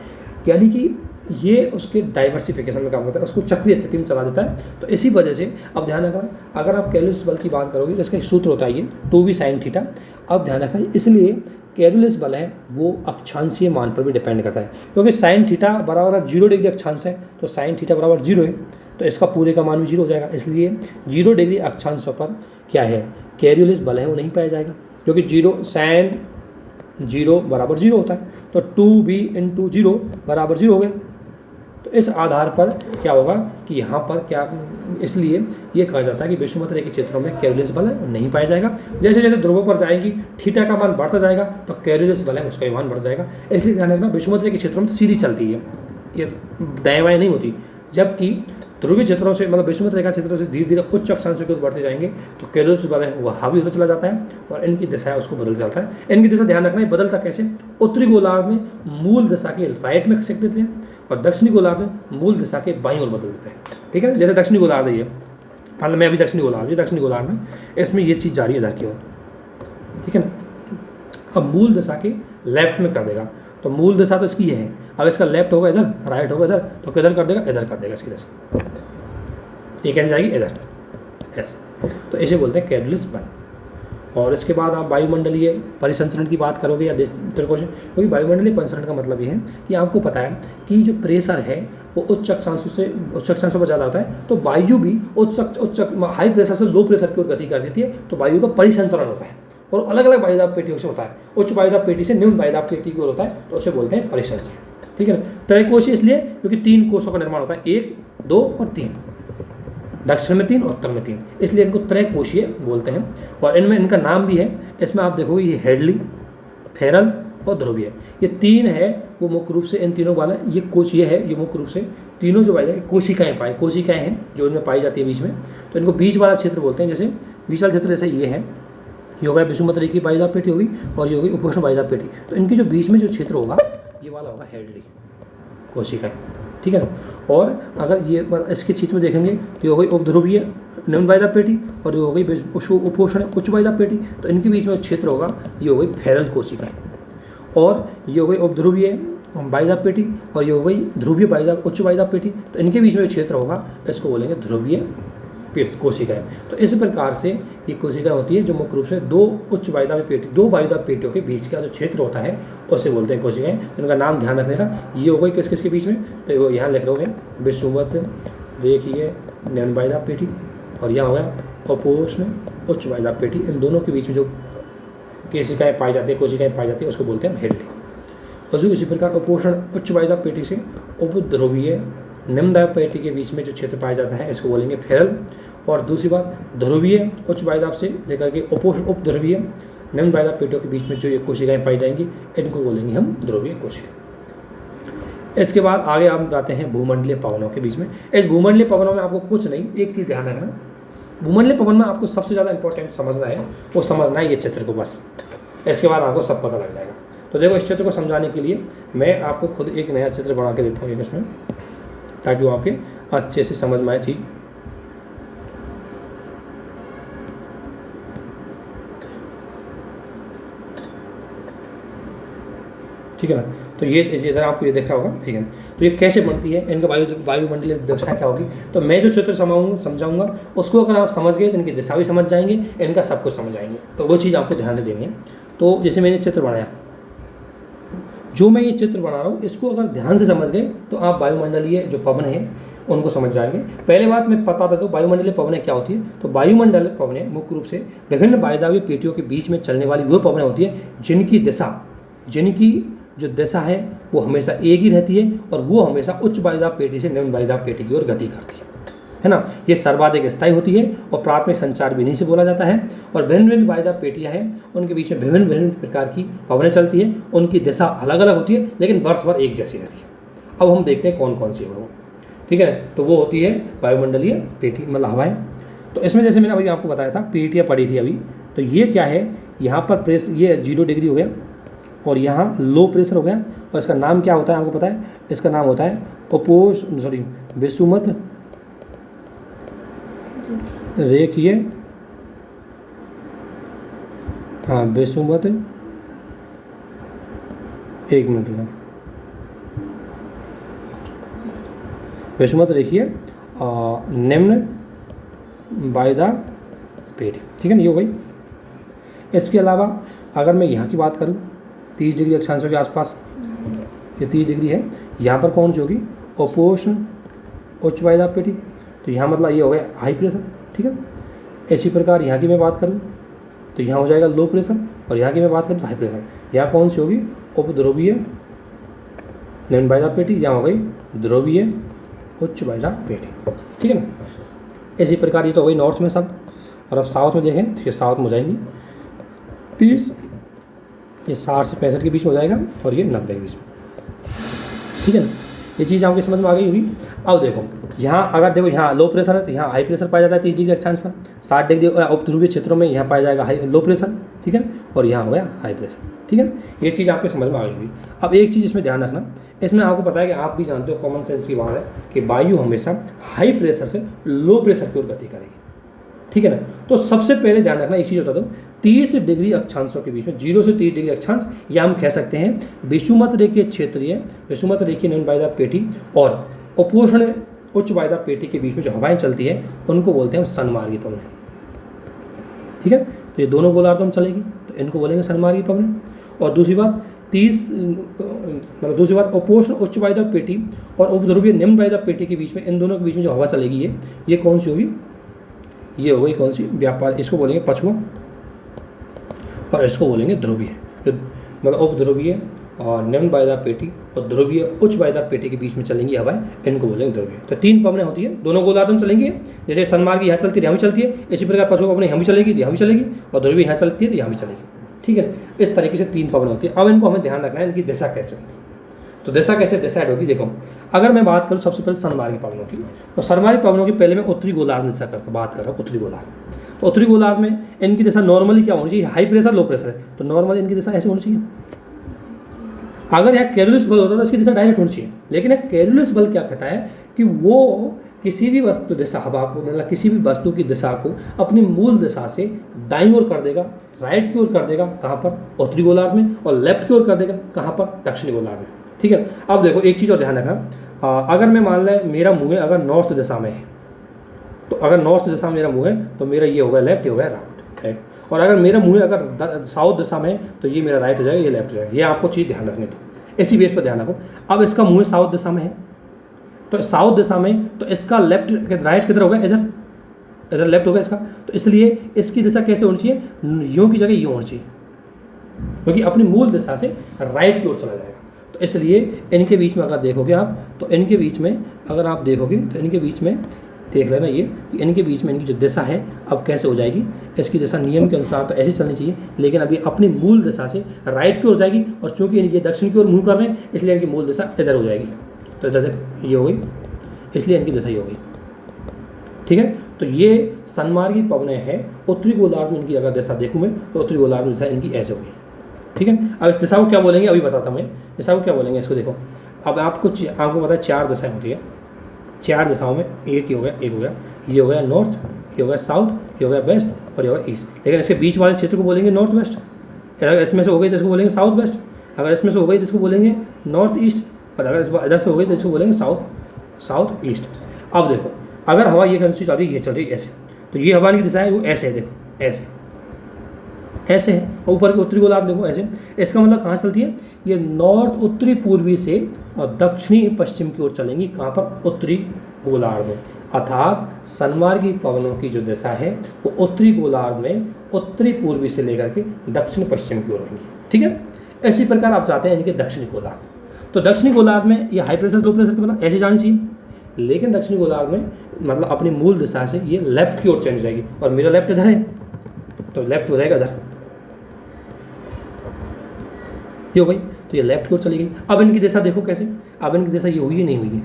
यानी कि ये उसके डाइवर्सिफिकेशन में काम करता है, उसको चक्रीय स्थिति में चला देता है। तो इसी वजह से अब ध्यान रखना, अगर आप कैरियोलिस बल की बात करोगे तो इसका एक सूत्र होता है ये 2v sin थीटा। अब ध्यान रखना, इसलिए कैरियोलिस बल है वो अक्षांशीय मान पर भी डिपेंड करता है, क्योंकि sin थीटा बराबर 0 डिग्री अक्षांश है, तो sin थीटा बराबर 0 है, तो इसका पूरे का मान भी 0 हो जाएगा। इसलिए 0 डिग्री अक्षांशों पर क्या है, कैरियोलिस बल है वो नहीं पाया जाएगा, क्योंकि जीरो साइन 0 बराबर 0 होता है, तो 2b × 0 बराबर 0 हो गया। तो इस आधार पर क्या होगा कि यहाँ पर क्या, इसलिए ये कहा जाता है कि विषुवत रेखा के क्षेत्रों में कैरियोलिस बल है वो नहीं पाया जाएगा। जैसे जैसे ध्रुवों पर जाएंगी थीटा का मान बढ़ता जाएगा तो कैरियोलिस बल है उसका मान बढ़ जाएगा। इसलिए ध्यान रखना विषुवत रेखा के क्षेत्रों में तो सीधी चलती है, ये दाएं बाएं नहीं होती, जबकि ध्रुवीय क्षेत्रों से मतलब विषुवत रेखा क्षेत्रों से धीरे धीरे उच्च अक्षांशों की ओर बढ़ते जाएंगे तो कैरियोलिस बल है वो हावी होता चला जाता है और इनकी दिशा है उसको बदल जाता है। इनकी दिशा ध्यान रखना है बदलता कैसे, उत्तरी गोलार्ध में मूल दिशा के राइट में खिसक देते हैं और दक्षिणी गोलार्ध में मूल दिशा के बाईं ओर बदल देते हैं। ठीक है, जैसे दक्षिणी गोलार्ध है ये, मतलब मैं अभी दक्षिणी गोलार्ध में इसमें ये चीज़ जारी है इधर की ओर, ठीक है ना। अब मूल दिशा के लेफ्ट में कर देगा, तो मूल दिशा तो इसकी ये है, अब इसका लेफ्ट होगा इधर, राइट होगा इधर, तो किधर कर देगा, इधर कर देगा इसकी दिशा, ये कैसे जाएगी, इधर ऐसे, तो इसे बोलते हैं कैरियोलिस बल। और इसके बाद आप वायुमंडलीय परिसंचरण की बात करोगे या त्रिकोण, क्योंकि वायुमंडलीय परिसंचरण का मतलब ये है कि आपको पता है कि जो प्रेशर है वो उच्च अक्षांशों पर ज़्यादा होता है, तो वायु भी उच्च हाई प्रेशर से लो प्रेशर की ओर गति कर देती है, तो वायु का परिसंचरण होता है और अलग अलग वायुदाब पेटियों से होता है। उच्च वायुदाब पेटी से निम्न वायुदाब पेटी की ओर होता है, तो उसे बोलते हैं परिसंचरण। ठीक है ना। त्रैकोशीय इसलिए क्योंकि 3 कोषों का निर्माण होता है, 1, 2 और 3, दक्षिण में 3 और उत्तर में 3, इसलिए इनको त्रैकोशीय बोलते हैं। और इनमें इनका नाम भी है, इसमें आप देखोगे ये हेडली, फेरल और ध्रुवीय, ये 3 है वो मुख्य रूप से इन तीनों वाला ये कोश ये है, ये मुख्य रूप से तीनों जो पाई जाए कोशिकाएँ हैं जो इनमें पाई जाती है बीच में, तो इनको बीच वाला क्षेत्र बोलते हैं। जैसे बीच वाला क्षेत्र जैसे ये है, ये होगा विषुवत रेखा की वायुदाब पेटी होगी और ये होगी उपोष्ण वायुदाब पेटी, तो इनके जो बीच में जो क्षेत्र होगा ये वाला होगा हेडली कोशिकाएँ। ठीक है ना। और अगर ये इसके क्षेत्र में देखेंगे तो ये हो गई उपध्रुवीय निम्न वायुदाब पेटी और ये हो गई उपोष्ण उच्च वायुदाब पेटी, तो इनके बीच में क्षेत्र होगा ये हो गई फेरल कोशिकाएँ, और ये हो गई उपध्रुवीय वायुदाब पेटी और ये हो गई ध्रुवीय वायुदाब उच्च वायुदाब पेटी, तो इनके बीच में जो क्षेत्र होगा इसको बोलेंगे ध्रुवीय कोशिकाएँ। तो इस प्रकार से ये कोशिकाएँ होती है जो मुख्य रूप से 2 उच्च वायुदाब पेटियों के बीच का जो क्षेत्र होता है उसे बोलते हैं कोशिकाएँ। इनका नाम ध्यान रखने का, ये हो गई किस किस के बीच में, तो यहाँ लिख रहे हैं विषुवत रेखीय निम्न वायुदाब पेटी और यहाँ हो गया उपोष्ण उच्च वायुदाब पेटी, इन दोनों के बीच में जो कोशिकाएँ पाई जाती है उसको बोलते हैं हेडली। और जो इसी प्रकार उपोष्ण उच्च वायुदाब पेटी से उपध्रुवीय निम्न वायुदाब पेटी के बीच में जो क्षेत्र पाया जाता है इसको बोलेंगे फेरल, और दूसरी बात ध्रुवीय उच्च वायुदाब से लेकर के उपध्रुवीय निम्न वायुदाब पेटियों के बीच में जो ये कोशिकाएँ पाई जाएंगी इनको बोलेंगे हम ध्रुवीय कोशिका। इसके बाद आगे हम जाते हैं भूमंडलीय पवनों के बीच में। इस भूमंडलीय पवनों में आपको कुछ नहीं, एक चीज़ ध्यान रखना, भूमंडलीय पवन में आपको सबसे ज़्यादा इंपॉर्टेंट समझना है, वो समझना है ये चित्र को बस, इसके बाद आपको सब पता लग जाएगा। तो देखो इस चित्र को समझाने के लिए मैं आपको खुद एक नया चित्र बना के देता हूँ इसमें, ताकि वो आपके अच्छे से समझ में आए चीज़। ठीक है ना। तो ये इधर आपको ये दिख रहा होगा, ठीक है। तो ये कैसे बनती है, इनका वायुमंडलीय दिशा क्या होगी, तो मैं जो चित्र समझाऊंगा उसको अगर आप समझ गए तो इनकी दिशा भी समझ जाएंगे, इनका सब कुछ समझ जाएंगे। तो वो चीज़ आपको ध्यान से देनी है। तो जैसे मैंने चित्र बनाया, जो मैं ये चित्र बना रहा हूँ इसको अगर ध्यान से समझ गए तो आप वायुमंडलीय जो पवन है उनको समझ जाएंगे। पहले बात मैं बता देता हूँ वायुमंडलीय पवनें क्या होती है। तो वायुमंडलीय पवनें मुख्य रूप से विभिन्न वायुदाबीय पेटियों के बीच में चलने वाली वो पवनें होती है जिनकी जो दिशा है वो हमेशा एक ही रहती है और वो हमेशा उच्च वायुदाब पेटी से निम्न वायुदाब पेटी की ओर गति करती है ना। ये सर्वाधिक स्थायी होती है और प्राथमिक संचार विधि से बोला जाता है। और भिन्न भिन्न वायुदाब पेटियाँ हैं, उनके बीच में विभिन्न प्रकार की पवनें चलती हैं, उनकी दिशा अलग अलग होती है लेकिन वर्ष भर एक जैसी रहती है। अब हम देखते हैं कौन कौन सी है वो, ठीक है। तो वो होती है वायुमंडलीय पेटी मतलब हवाएं। तो इसमें जैसे मैंने अभी आपको बताया था पेटियाँ पड़ी थी अभी, तो ये क्या है, यहाँ पर प्रेस ये 0 डिग्री हो गया और यहाँ लो प्रेशर हो गया, और इसका नाम क्या होता है आपको पता है, इसका नाम होता है विषुवत रेखीय, हाँ विषुवत, एक मिनट रुका, विषुवत रेखीय निम्न वायुदाब पेटी, ठीक है ना, ये हो गई। इसके अलावा अगर मैं यहाँ की बात करूँ 30 डिग्री अक्षांशों के आसपास, ये 30 डिग्री है, यहाँ पर कौन सी होगी, उपोष्ण उच्च वायुदाब पेटी, तो यहाँ मतलब ये हो गया हाई प्रेशर, ठीक है। इसी प्रकार यहाँ की मैं बात करूँ तो यहाँ हो जाएगा लो प्रेशर, और यहाँ की मैं बात करूँ तो हाई प्रेशर। यहाँ कौन सी होगी? उपध्रुवीय निम्न वायुदाब पेटी, यहाँ हो गई ध्रुवीय उच्च वायुदाब पेटी। ठीक है ना। इसी प्रकार ये तो हो गई नॉर्थ में सब। और अब साउथ में देखें तो ये साउथ में हो जाएंगी 30, ये 60 से 65 के बीच में हो जाएगा, और ये 90 के बीच में। ठीक है ना। ये चीज़ आपकी समझ में आ गई होगी। अब देखो यहाँ अगर देखो यहाँ लो प्रेशर है तो यहाँ हाई प्रेशर पाया जाता है 30 डिग्री अक्षांश पर। 60 डिग्री उपध्रुवीय क्षेत्रों में यहाँ पाया जाएगा लो प्रेशर। ठीक है। और यहाँ हो गया हाई प्रेशर। ठीक है। ये चीज़ आपके समझ में आ गई होगी। अब एक चीज़ इसमें ध्यान रखना, इसमें आपको पता है कि आप भी जानते हो, कॉमन सेंस की बात है कि वायु हमेशा हाई प्रेशर से लो प्रेशर की ओर गति करेगी। ठीक है ना। तो सबसे पहले ध्यान रखना एक चीज़ बता दो, 30 डिग्री अक्षांशों के बीच में 0 से 30 डिग्री अक्षांश, या हम कह सकते हैं विषुमत रेखीय क्षेत्रीय, विषुमत रेखीय निम्न वायुदाब पेटी और उपोष्ण उच्च वायुदाब पेटी के बीच में जो हवाएं चलती है उनको बोलते हैं सन्मार्गी पवनें। ठीक है। तो ये दोनों गोलार्धों में चलेगी तो इनको बोलेंगे सन्मार्गी पवनें। और दूसरी बात दूसरी बात उपोष्ण उच्च वायुदाब पेटी और उपध्रुवीय निम्न वायुदाब पेटी के बीच में, इन दोनों के बीच में जो हवा चलेगी ये कौन सी होगी? ये हो गई कौन सी? व्यापार। इसको बोलेंगे पछुआ और इसको बोलेंगे ध्रुवीय। मतलब उपध्रुवीय और निम्न वायुदाब पेटी और ध्रुवीय उच्च वायुदाब पेटी के बीच में चलेंगी हवाएं, इनको बोलेंगे ध्रुवीय। तो 3 पवनें होती है, दोनों गोलार्ध में चलेंगी। जैसे सन्मार्गी यहाँ चलती है यहाँ भी चलती है, इसी प्रकार पछुआ पवनें यहाँ भी चलेगी तो यहाँ भी चलेगी, और ध्रुवीय यहाँ चलती है तो यहाँ भी चलेगी। ठीक है। इस तरीके से 3 पवनें होती है। अब इनको हमें ध्यान रखना है इनकी दिशा कैसे होगी। तो दिशा कैसे डिसाइड होगी? देखो अगर मैं बात करूँ सबसे पहले सन्मार्गी पवनों की, तो सन्मार्गी पवनों की पहले मैं उत्तरी गोलार्ध में दिशा बात कर रहा हूँ। उत्तरी गोलार्ध, तो उत्तरी गोलार्ध में इनकी दिशा नॉर्मली क्या होनी चाहिए? हाई प्रेशर लो प्रेशर है तो नॉर्मली इनकी दिशा ऐसे होनी चाहिए। अगर यहाँ कैरोलिस बल होता तो इसकी दिशा डायरेक्ट होनी चाहिए, लेकिन एक कैरोलिस बल क्या कहता है कि वो किसी भी वस्तु दिशा हवा को, मतलब किसी भी वस्तु की दिशा को अपनी मूल दिशा से दाईं ओर कर देगा, राइट की ओर कर देगा, कहाँ पर? उत्तरी गोलार्ध में, और लेफ्ट की ओर कर देगा कहाँ पर? दक्षिणी गोलार्ध में। ठीक है। अब देखो एक चीज़ और ध्यान रखना, अगर मैं मान लें मेरा मुँह है अगर नॉर्थ दिशा में है, तो अगर नॉर्थ दिशा में मेरा मुँह है तो मेरा ये हो गया लेफ्ट, ये हो गया राइट। और अगर मेरा मुँह है अगर साउथ दिशा में है तो ये मेरा राइट हो जाएगा, ये लेफ्ट हो जाएगा। ये आपको चीज़ ध्यान रखनी, तो इसी बेस पर ध्यान रखो। अब इसका मुँह साउथ दिशा में है तो साउथ दिशा में, तो इसका लेफ्ट राइट किधर होगा? इधर, इधर लेफ्ट होगा इसका। तो इसलिए इसकी दिशा कैसे होनी चाहिए? यूँ की जगह यूँ होनी चाहिए, क्योंकि अपनी मूल दिशा से राइट की ओर चला जाएगा। तो इसलिए इनके बीच में अगर देखोगे आप, तो इनके बीच में अगर आप देखोगे तो इनके बीच में देख लेना ये कि इनके बीच में इनकी जो दिशा है अब कैसे हो जाएगी। इसकी दिशा नियम के अनुसार तो ऐसे चलनी चाहिए, लेकिन अभी अपनी मूल दिशा से राइट की ओर जाएगी, और चूंकि ये दक्षिण की ओर मुँह कर रहे हैं इसलिए इनकी मूल दिशा इधर हो जाएगी। तो इधर तक ये हो गई, इसलिए इनकी दिशा ये हो गई। ठीक है। तो ये सन्मार्गी पवनें हैं। उत्तरी गोलार्ध में इनकी अगर दिशा देखूँ मैं तो उत्तरी गोलार्ध में दिशा इनकी ऐसे होगी। ठीक है। अब इस दिशा को क्या बोलेंगे अभी बताता हूँ मैं। दिशा को क्या बोलेंगे इसको देखो। अब आपको पता है 4 दिशाएं होती है। 4 दिशाओं में एक हो गया, ये हो गया नॉर्थ, ये हो गया साउथ, ये हो गया वेस्ट और ये हो गया ईस्ट। लेकिन इसके बीच वाले क्षेत्र को बोलेंगे नॉर्थ वेस्ट। अगर इसमें से हो गई तो इसको बोलेंगे साउथ वेस्ट। अगर इसमें से हो गई तो इसको बोलेंगे नॉर्थ ईस्ट। और अगर इधर से हो गई तो इसको बोलेंगे साउथ ईस्ट। अब देखो अगर हवा ये चल रही है, ये चल रही है ऐसे, तो ये हवा की दिशा है वो ऐसे है, देखो ऐसे है। और ऊपर के उत्तरी गोलार्ध देखो ऐसे। इसका मतलब कहाँ चलती है? ये नॉर्थ उत्तरी पूर्वी से और दक्षिणी पश्चिम की ओर चलेंगी। कहाँ पर? उत्तरी गोलार्ध में। अर्थात सन्मार्गी पवनों की जो दिशा है वो उत्तरी गोलार्ध में उत्तरी पूर्वी से लेकर के दक्षिण पश्चिम की ओर होंगी। ठीक है। इसी प्रकार आप चाहते हैं इनके दक्षिणी गोलार्ध, तो दक्षिणी गोलार्ध में ये हाई प्रेशर लो प्रेशर की मतलब ऐसे जानी चाहिए, लेकिन दक्षिणी गोलार्ध में मतलब अपनी मूल दिशा से ये लेफ्ट की ओर चेंज जाएगी। और मेरा लेफ्ट इधर है तो लेफ्ट हो जाएगा इधर, ये हो गई। तो ये लेफ्ट की ओर चली गई। अब इनकी दिशा देखो कैसे। अब इनकी दिशा ये हुई है नहीं हुई है?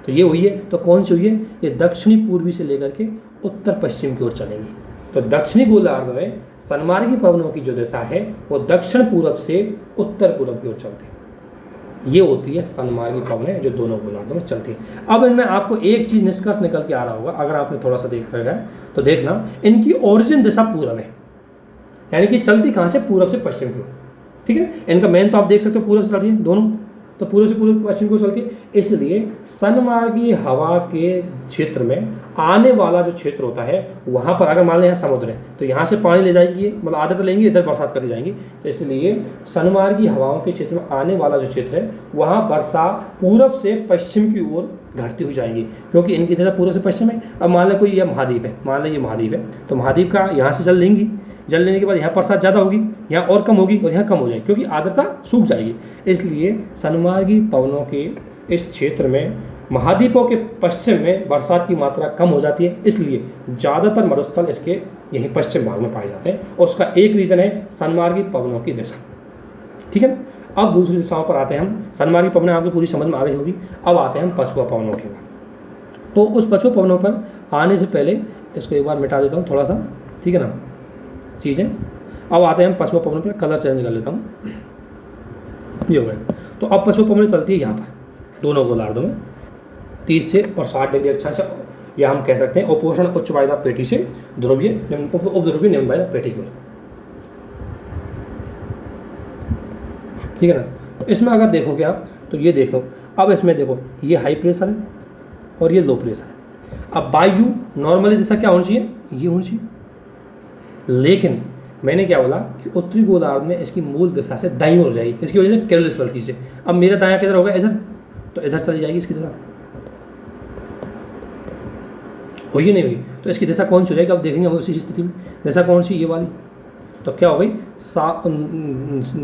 तो ये हुई है। तो कौन सी हुई है? ये दक्षिणी पूर्वी से लेकर के उत्तर पश्चिम की ओर चलेंगी। तो दक्षिणी गोलार्ध में सन्मार्गी पवनों की जो दिशा है वो दक्षिण पूर्व से उत्तर पूर्व की ओर चलती है। ये होती है सन्मार्गी पवनें जो दोनों गोलार्धों में चलती है। अब इनमें आपको एक चीज़ निष्कर्ष निकल के आ रहा होगा, अगर आपने थोड़ा सा देख रखा है तो देखना इनकी ओरिजिन दिशा पूर्व है, यानी कि चलती कहाँ से? पूर्व से पश्चिम की ओर। ठीक है। इनका मेन तो आप देख सकते हो पूर्व से चल रही है दोनों, तो पूर्व से पूर्व पश्चिम को चलती है। इसलिए सन्मार्गी हवा के क्षेत्र में आने वाला जो क्षेत्र होता है वहाँ पर अगर मान लें यहाँ समुद्र है तो यहाँ से पानी ले जाएगी, मतलब आदत लेंगे, इधर बरसात करती जाएंगी। तो इसलिए सन्मार्गी हवाओं के क्षेत्र में आने वाला जो क्षेत्र है वहाँ वर्षा पूर्व से पश्चिम की ओर घटती हुई जाएगी, क्योंकि इनकी दिशा पूर्व से पश्चिम है। अब मान लें कोई यह महाद्वीप है, मान लें ये महाद्वीप है, तो महाद्वीप का यहाँ से जल लेंगी, जल लेने के बाद यहाँ बरसात ज़्यादा होगी, यहाँ और कम होगी और यहाँ कम हो जाएगी, क्योंकि आर्द्रता सूख जाएगी। इसलिए सन्मार्गी पवनों के इस क्षेत्र में महाद्वीपों के पश्चिम में बरसात की मात्रा कम हो जाती है, इसलिए ज़्यादातर मरुस्थल इसके यहीं पश्चिम भाग में पाए जाते हैं। और उसका एक रीज़न है सन्मार्गी पवनों की दिशा। ठीक है ना। अब दूसरी दिशाओं पर आते हैं हम। सन्मार्गी पवनें आपको पूरी समझ में आ रही होगी। अब आते हैं हम पछुआ पवनों के बाद। तो उस पछुआ पवनों पर आने से पहले इसको एक बार मिटा देता हूँ थोड़ा सा, ठीक है ना चीज़ें। अब आते हैं हम पछुआ पवन पर, कलर चेंज कर लेता हूँ, ये हो गया। तो अब पछुआ पवन चलती है यहाँ पर दोनों गोलार्धों में 30 से और 60 डिग्री अच्छा से, या हम कह सकते हैं उपोषण उच्च वायदा पेटी से ध्रुवीय उपध्रुवीय निम्न वायदा पेटी की ओर। ठीक है ना। तो इसमें अगर देखोगे आप तो ये देखो, अब इसमें देखो ये हाई प्रेशर है और ये लो प्रेशर है। अब वायु नॉर्मली दिशा क्या होनी चाहिए, ये होनी चाहिए, लेकिन मैंने क्या बोला कि उत्तरी गोलार्ध में इसकी मूल दिशा से दाईं ओर जाएगी, इसकी वजह से कैरोलिस बल्कि से। अब मेरा दायां किधर होगा, इधर, तो इधर चली जाएगी इसकी दिशा, होगी नहीं होगी। तो इसकी दिशा कौन सी हो जाएगी, अब देखेंगे हम उसी स्थिति में। दिशा कौन सी, ये वाली। तो क्या हो गई,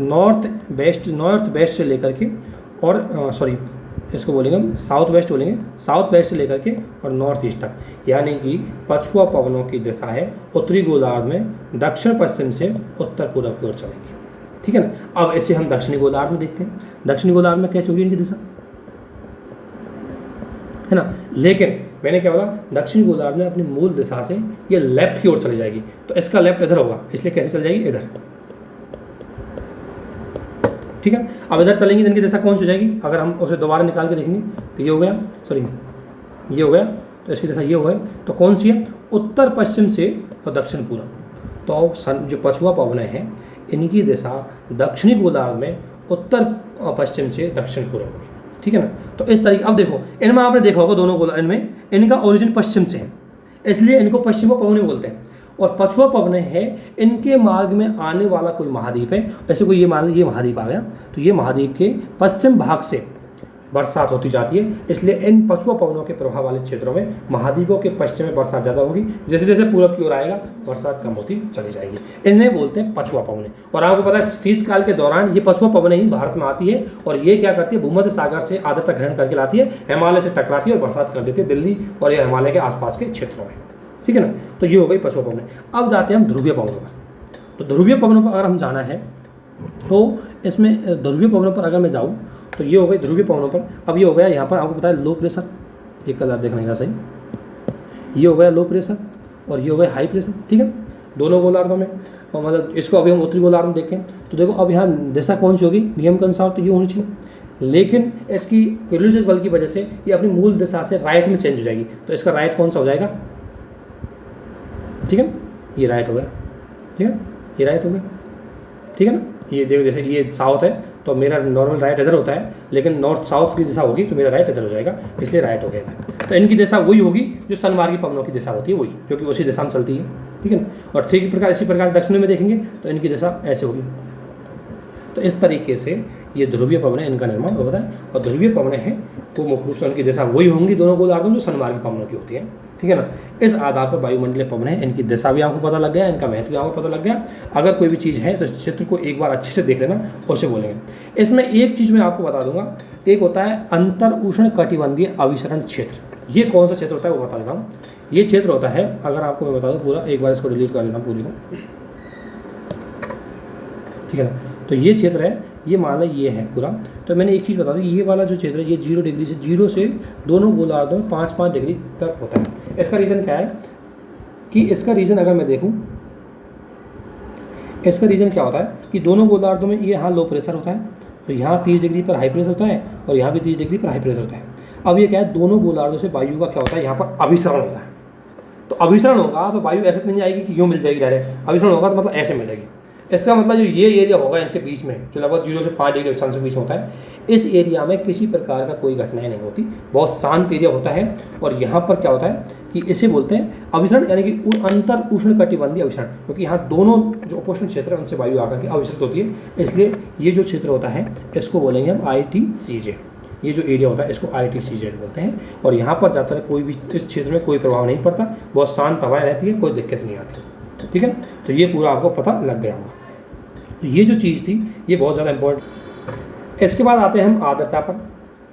नॉर्थ वेस्ट से लेकर के और सॉरी इसको बोलेंगे हम साउथ वेस्ट बोलेंगे, साउथ वेस्ट से लेकर के और नॉर्थ ईस्ट तक, यानी कि पछुआ पवनों की दिशा है उत्तरी गोलार्ध में दक्षिण पश्चिम से उत्तर पूर्व की ओर चलेगी। ठीक है ना। अब ऐसे हम दक्षिणी गोलार्ध में देखते हैं, दक्षिणी गोलार्ध में कैसे होगी इनकी दिशा, है ना। लेकिन मैंने क्या बोला, दक्षिणी गोलार्ध में अपनी मूल दिशा से ये लेफ्ट की ओर चली जाएगी, तो इसका लेफ्ट इधर होगा, इसलिए कैसे चल जाएगी, इधर। ठीक है। अब इधर चलेंगे तो इनकी दिशा कौन सी हो जाएगी, अगर हम उसे दोबारा निकाल के देखेंगे तो ये हो गया, सॉरी ये हो गया, तो इसकी दिशा ये हो गई, तो कौन सी है, उत्तर पश्चिम से और दक्षिण पूर्व। तो जो पछुआ पवनें हैं इनकी दिशा दक्षिणी गोलार्ध में उत्तर पश्चिम से दक्षिण पूर्व होगी। ठीक है ना। तो इस तरीके, अब देखो इनमें आपने देखा होगा दोनों गोलार्ध में इनका ओरिजिन पश्चिम से है, इसलिए इनको पश्चिमा पवनें बोलते हैं। और पछुआ पवनें हैं इनके मार्ग में आने वाला कोई महाद्वीप है, जैसे कोई ये मान लीजिए ये महाद्वीप आ गया, तो ये महाद्वीप के पश्चिम भाग से बरसात होती जाती है, इसलिए इन पछुआ पवनों के प्रभाव वाले क्षेत्रों में महाद्वीपों के पश्चिम में बरसात ज़्यादा होगी, जैसे जैसे पूरब की ओर आएगा बरसात कम होती चली जाएगी। इन्हें बोलते हैं पछुआ पवनें। और आपको पता है शीतकाल के दौरान ये पछुआ पवनें ही भारत में आती है, और ये क्या करती है, भूमध्य सागर से आर्द्रता ग्रहण करके लाती है, हिमालय से टकराती है और बरसात कर देती है दिल्ली और या हिमालय के आसपास के क्षेत्रों में। ठीक है ना। तो ये हो गई पछुआ पवनें। अब जाते हैं हम ध्रुवीय पवनों पर। तो ध्रुवीय पवनों पर अगर हम जाना है तो इसमें ध्रुवीय पवनों पर अगर मैं जाऊँ तो ये हो गई ध्रुवीय पवनों पर। अब ये हो गया यहाँ पर आपको पता है लो प्रेशर, ये कलर देखने का सही, ये हो गया लो प्रेशर और ये हो गया हाई प्रेशर। ठीक है, दोनों गोलार्धों में। और मतलब इसको अभी हम उत्तरी गोलार्ध में देखते हैं तो देखो अब यहाँ दिशा कौन सी होगी, नियम के अनुसार तो ये होनी चाहिए, लेकिन इसकी कैरोलिस बल की वजह से ये अपनी मूल दिशा से राइट में चेंज हो जाएगी। तो इसका राइट कौन सा हो जाएगा, ठीक है, ये राइट हो गया, ठीक है, ये राइट हो गया, ठीक है ना। ये देखो जैसे ये साउथ है तो मेरा नॉर्मल राइट इधर होता है, लेकिन नॉर्थ साउथ की दिशा होगी तो मेरा राइट इधर हो जाएगा, इसलिए राइट हो गया इधर। तो इनकी दिशा वही होगी जो सन्मार्गी पवनों की दिशा होती है, वही, क्योंकि उसी दिशा में चलती है। ठीक है ना। और ठीक प्रकार इसी प्रकार दक्षिण में देखेंगे तो इनकी दिशा ऐसे होगी। तो इस तरीके से ये ध्रुवीय पवनें इनका निर्माण होता है। और ध्रुवीय पवनें हैं तो मुख्य रूप से उनकी दिशा वही होंगी दोनों गोलार्धों में जो सन्मार्गी पवनों की होती है। ठीक है ना। इस आधार पर वायुमंडलीय पवनें, इनकी दिशा भी आपको पता लग गया, इनका महत्व भी आपको पता लग गया। अगर कोई भी चीज़ है तो इस क्षेत्र को एक बार अच्छे से देख लेना, उसे बोलेंगे। इसमें एक चीज़ मैं आपको बता दूंगा, एक होता है अंतर उष्ण कटिबंधीय अभिसरण क्षेत्र। ये कौन सा क्षेत्र होता है वो बता देता हूँ। ये क्षेत्र होता है, अगर आपको मैं बता दूँ पूरा, एक बार इसको डिलीट कर देता हूँ पूरी को, ठीक है ना। तो ये क्षेत्र है, ये मान लो ये है पूरा। तो मैंने एक चीज़ बता दूँ, ये वाला जो क्षेत्र है ये 0 डिग्री से 0 से दोनों गोलार्धों में 5-5 डिग्री तक होता है। इसका रीज़न क्या है कि इसका रीज़न अगर मैं देखूँ, इसका रीज़न क्या होता है कि दोनों गोलार्धों में ये यहाँ लो प्रेशर होता है और यहाँ 30 डिग्री पर हाई प्रेशर होता है और यहाँ भी 30 डिग्री पर हाई प्रेशर होता है। अब ये क्या है, दोनों गोलार्धों से वायु का क्या होता है, यहाँ पर अभिसरण होता है। तो अभिसरण होगा तो वायु ऐसे तो नहीं आएगी कि यूँ मिल जाएगी डायरेक्ट, अभिसरण होगा तो मतलब ऐसे मिलेगी। इसका मतलब जो ये एरिया होगा इनके बीच में, जो लगभग 0 से 5 डिग्री अक्षांश के बीच में होता है, इस एरिया में किसी प्रकार का कोई घटनाएं नहीं होती, बहुत शांत एरिया होता है। और यहाँ पर क्या होता है कि इसे बोलते हैं अभिसरण, यानी कि अंतर उष्णकटिबंधीय अभिसरण, क्योंकि यहाँ दोनों जो उपोष्ण क्षेत्र है उनसे वायु आकर के अभिसरित होती है, इसलिए ये जो क्षेत्र होता है इसको बोलेंगे हम ITCZ। ये जो एरिया होता है इसको ITCZ बोलते हैं। और यहाँ पर ज़्यादातर कोई भी इस क्षेत्र में कोई प्रभाव नहीं पड़ता, बहुत शांत हवाएं रहती है, कोई दिक्कत नहीं आती, ठीक है। तो ये पूरा आपको पता लग गया होगा। तो ये जो चीज़ थी ये बहुत ज़्यादा इम्पोर्टेंट। इसके बाद आते हैं हम आर्द्रता पर।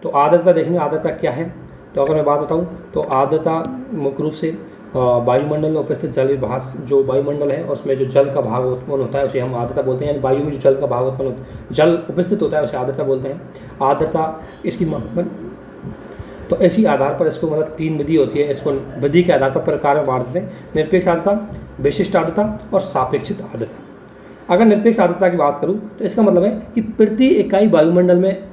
तो आर्द्रता देखेंगे, आर्द्रता क्या है। तो अगर मैं बात बताऊँ तो आर्द्रता मुख्य रूप से वायुमंडल में उपस्थित जल भास, जो वायुमंडल है उसमें जो जल का भाग उत्पन्न होता है उसे हम आर्द्रता बोलते हैं। यानी वायु में जो जल का भाग उत्पन्न जल उपस्थित होता है उसे आर्द्रता बोलते हैं। आर्द्रता इसकी तो इसी आधार पर इसको मतलब 3 विधि होती है, इसको विधि के आधार पर प्रकार में बांट देते हैं: निरपेक्ष आर्द्रता, विशिष्ट आर्द्रता और सापेक्षित आर्द्रता। अगर निरपेक्ष आर्द्रता की बात करूं तो इसका मतलब है कि प्रति इकाई वायुमंडल में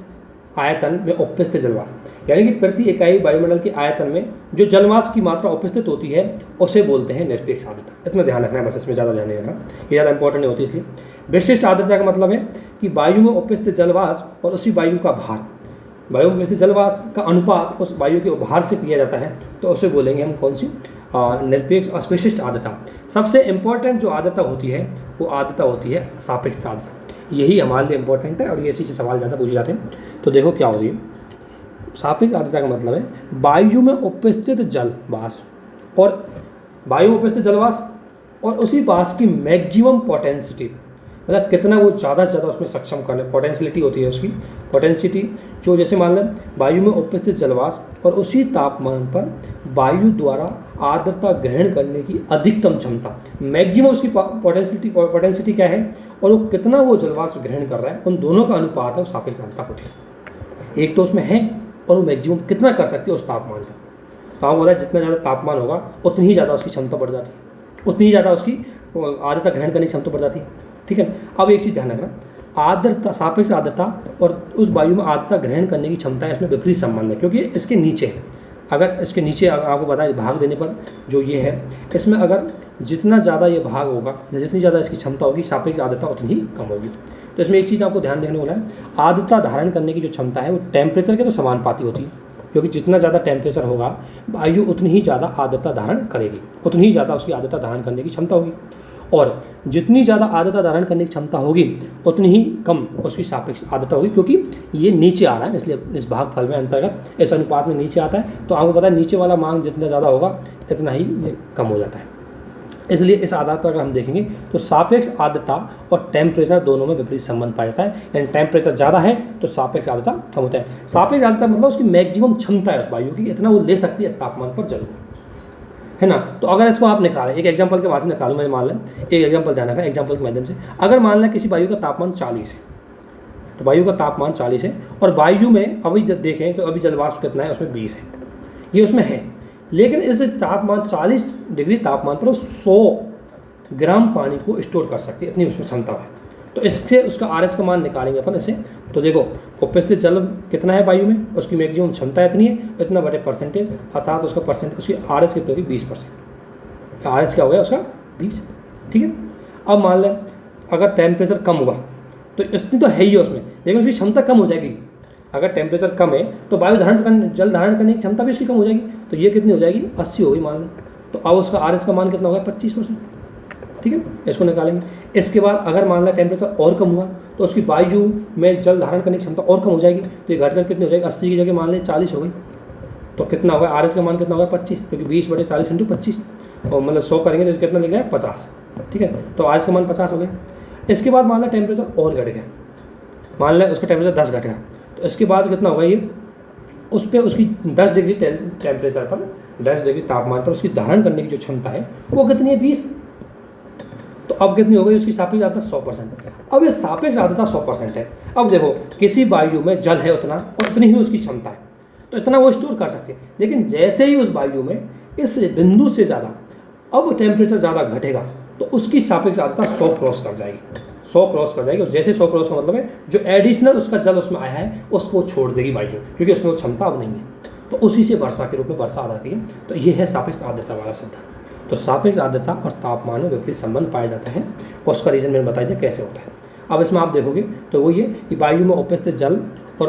आयतन में उपस्थित जलवाष्प, यानी कि प्रति इकाई वायुमंडल के आयतन में जो जलवाष्प की मात्रा उपस्थित होती है उसे बोलते हैं निरपेक्ष आर्द्रता। इतना ध्यान रखना है बस, इसमें ज़्यादा ध्यान नहीं रखना, ये ज़्यादा इंपॉर्टेंट नहीं होती। इसलिए विशिष्ट आर्द्रता का मतलब है कि वायु में उपस्थित जलवाष्प और उसी वायु का भार, वायु में उपस्थित जलवाष्प का अनुपात उस वायु के भार से किया जाता है, तो उसे बोलेंगे हम कौन सी, निरपेक्ष विशिष्ट आर्द्रता। सबसे इंपॉर्टेंट जो आर्द्रता होती है वो आर्द्रता होती है सापेक्ष आर्द्रता। यही हमारे लिए इंपॉर्टेंट है और ये इसी से सवाल ज़्यादा पूछे जाते हैं। तो देखो क्या होती है सापेक्ष आर्द्रता का मतलब है वायु में उपस्थित जल वाष्प और वायु में उपस्थित जलवाष्प और उसी वाष्प की मैक्सिमम पोटेंसिटी, मतलब कितना वो ज़्यादा से ज़्यादा उसमें सक्षम करने, पोटेंशियलिटी होती है उसकी, पोटेंसिटी जो जैसे मान लें वायु में उपस्थित जलवाष्प और उसी तापमान पर वायु द्वारा आर्द्रता ग्रहण करने की अधिकतम क्षमता, मैक्सिमम उसकी पोटेंसिटी क्या है और वो कितना वो जलवाष्प ग्रहण कर रहा है, उन दोनों का अनुपात है वो सापेक्ष आर्द्रता होती है। एक तो उसमें है और वो मैक्सिमम कितना कर सकती है उस तापमान पर। तो आपको पता है जितना ज़्यादा तापमान होगा उतनी ही ज़्यादा उसकी क्षमता बढ़ जाती है, उतनी ही ज़्यादा उसकी आर्द्रता ग्रहण करने की क्षमता बढ़ जाती है, ठीक है। अब एक चीज़ ध्यान रखना, आर्द्रता, सापेक्ष आर्द्रता और उस वायु में आर्द्रता ग्रहण करने की क्षमता है, इसमें विपरीत संबंध है, क्योंकि इसके नीचे है, अगर इसके नीचे आपको पता है भाग देने पर जो ये है, इसमें अगर जितना ज़्यादा ये भाग होगा, जितनी ज़्यादा इसकी क्षमता होगी, सापेक्ष आर्द्रता उतनी ही कम होगी। तो इसमें एक चीज़ आपको ध्यान देने वाला है, आर्द्रता धारण करने की जो क्षमता है वो टेम्परेचर के तो समानुपाती होती है, क्योंकि जितना ज़्यादा टेम्परेचर होगा वायु उतनी ही ज़्यादा आर्द्रता धारण करेगी, उतनी ही ज़्यादा उसकी आर्द्रता धारण करने की क्षमता होगी, और जितनी ज़्यादा आर्द्रता धारण करने की क्षमता होगी उतनी ही कम उसकी सापेक्ष आर्द्रता होगी, क्योंकि ये नीचे आ रहा है, इसलिए इस भागफल में अंतर्गत इस अनुपात में नीचे आता है। तो आपको पता है नीचे वाला मान जितना ज़्यादा होगा इतना ही ये कम हो जाता है। इसलिए इस आधार पर अगर हम देखेंगे तो सापेक्ष आर्द्रता और टेम्परेचर दोनों में विपरीत संबंध पाया जाता है, यानी टेम्परेचर ज़्यादा है तो सापेक्ष आर्द्रता कम होता है। सापेक्ष आर्द्रता मतलब उसकी मैक्सिमम क्षमता है उस वायु की, इतना वो ले सकती है इस तापमान पर जल, है ना। तो अगर इसको आप निकालें, एक एग्जांपल के वहाँ से निकालूं, मैं मान लें एक एग्जांपल ध्यान रखना, एग्जांपल के माध्यम से, अगर मान लें किसी वायु का तापमान 40 है, तो वायु का तापमान 40 है और वायु में अभी जब देखें तो अभी जलवाष्प कितना है, उसमें 20 है, ये उसमें है, लेकिन इस तापमान 40 डिग्री तापमान पर 100 ग्राम पानी को स्टोर कर सकती है, इतनी उसमें क्षमता है। तो इससे उसका RH का मान निकालेंगे अपन इसे, तो देखो उपस्थित जल कितना है वायु में, उसकी मैक्सिमम क्षमता इतनी है, इतना बड़े परसेंटेज, अर्थात उसका परसेंट, उसकी RH कितनी होगी 20%। RH क्या हो गया उसका 20, ठीक है। अब मान लें अगर टेम्परेचर कम हुआ तो इतनी तो है ही उसमें, लेकिन उसकी क्षमता कम हो जाएगी। अगर टेम्परेचर कम है तो वायु जल धारण करने की क्षमता भी उसकी कम हो जाएगी, तो ये कितनी हो जाएगी 80 होगी मान लें। तो अब उसका RH का मान कितना होगा 25%, ठीक है, इसको निकालेंगे। इसके बाद अगर मान लो टेम्परेचर और कम हुआ तो उसकी वायु में जल धारण करने की क्षमता और कम हो जाएगी, तो ये घटकर कितनी हो जाएगी 80 की जगह मान लें 40 हो गई, तो कितना होगा RH का मान कितना होगा 25, क्योंकि 20/40 × 25, और मतलब 100 करेंगे तो कितना लिख जाए 50, ठीक है। तो RH का मान 50 हो गया। इसके बाद मान लें टेम्परेचर और घट गया, मान लें उसका टेम्परेचर 10 घट गया, तो इसके बाद कितना होगा ये, उस पर उसकी 10 डिग्री टेम्परेचर पर, 10 डिग्री तापमान पर उसकी धारण करने की जो क्षमता है वो कितनी है 20। तो अब कितनी हो गई उसकी सापेक्ष आर्द्रता 100%। अब ये सापेक्ष आर्द्रता 100% है। अब देखो किसी वायु में जल है उतना और उतनी ही उसकी क्षमता है, तो इतना वो स्टोर कर सकते हैं, लेकिन जैसे ही उस वायु में इस बिंदु से ज़्यादा अब टेम्परेचर ज़्यादा घटेगा तो उसकी सापेक्ष आर्द्रता 100 क्रॉस कर जाएगी, 100 क्रॉस कर जाएगी। और जैसे 100 क्रॉस का मतलब है जो एडिशनल उसका जल उसमें आया है उसको छोड़ देगी वायु, क्योंकि उसमें वो क्षमता अब नहीं है, तो उसी से वर्षा के रूप में वर्षा आ जाती है। तो ये है सापेक्ष आर्द्रता वाला सिद्धांत। तो सापेक्ष आर्द्रता और तापमान में विपरीत संबंध पाया जाता है, और उसका रीज़न मैंने बता दिया कैसे होता है। अब इसमें आप देखोगे तो वो ये कि वायु में उपस्थित जल और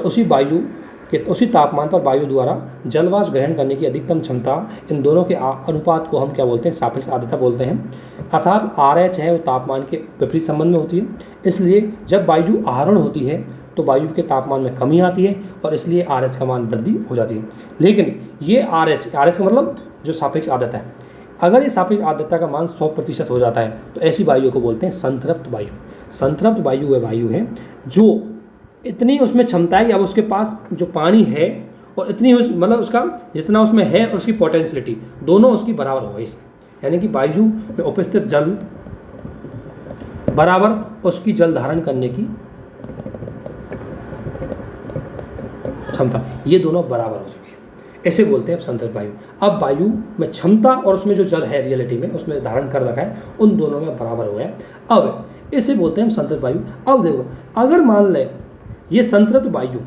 उसी तापमान पर वायु द्वारा जलवाष्प ग्रहण करने की अधिकतम क्षमता, इन दोनों के अनुपात को हम क्या बोलते हैं, सापेक्ष आर्द्रता बोलते हैं। अर्थात RH है वो तापमान के विपरीत संबंध में होती है, इसलिए जब वायु आहरण होती है तो वायु के तापमान में कमी आती है और इसलिए RH का मान वृद्धि हो जाती है। लेकिन ये RH का मतलब जो सापेक्ष आर्द्रता है, अगर ये सापेक्ष आर्द्रता का मान 100% हो जाता है तो ऐसी वायु को बोलते हैं संतृप्त वायु। संतृप्त वायु वह वायु है जो इतनी उसमें क्षमता है कि अब उसके पास जो पानी है और इतनी मतलब उसका जितना उसमें है और उसकी पोटेंशियलिटी दोनों उसकी बराबर हो गई इसमें, यानी कि वायु में उपस्थित जल बराबर उसकी जल धारण करने की क्षमता, ये दोनों बराबर हो चुकी है, ऐसे बोलते हैं संतृप्त वायु। अब वायु में क्षमता और उसमें जो जल है रियलिटी में उसमें धारण कर रखा है, उन दोनों में बराबर हो गया। अब इसे बोलते हैं संतृप्त वायु। अब देखो, अगर मान लें ये संतृप्त वायु,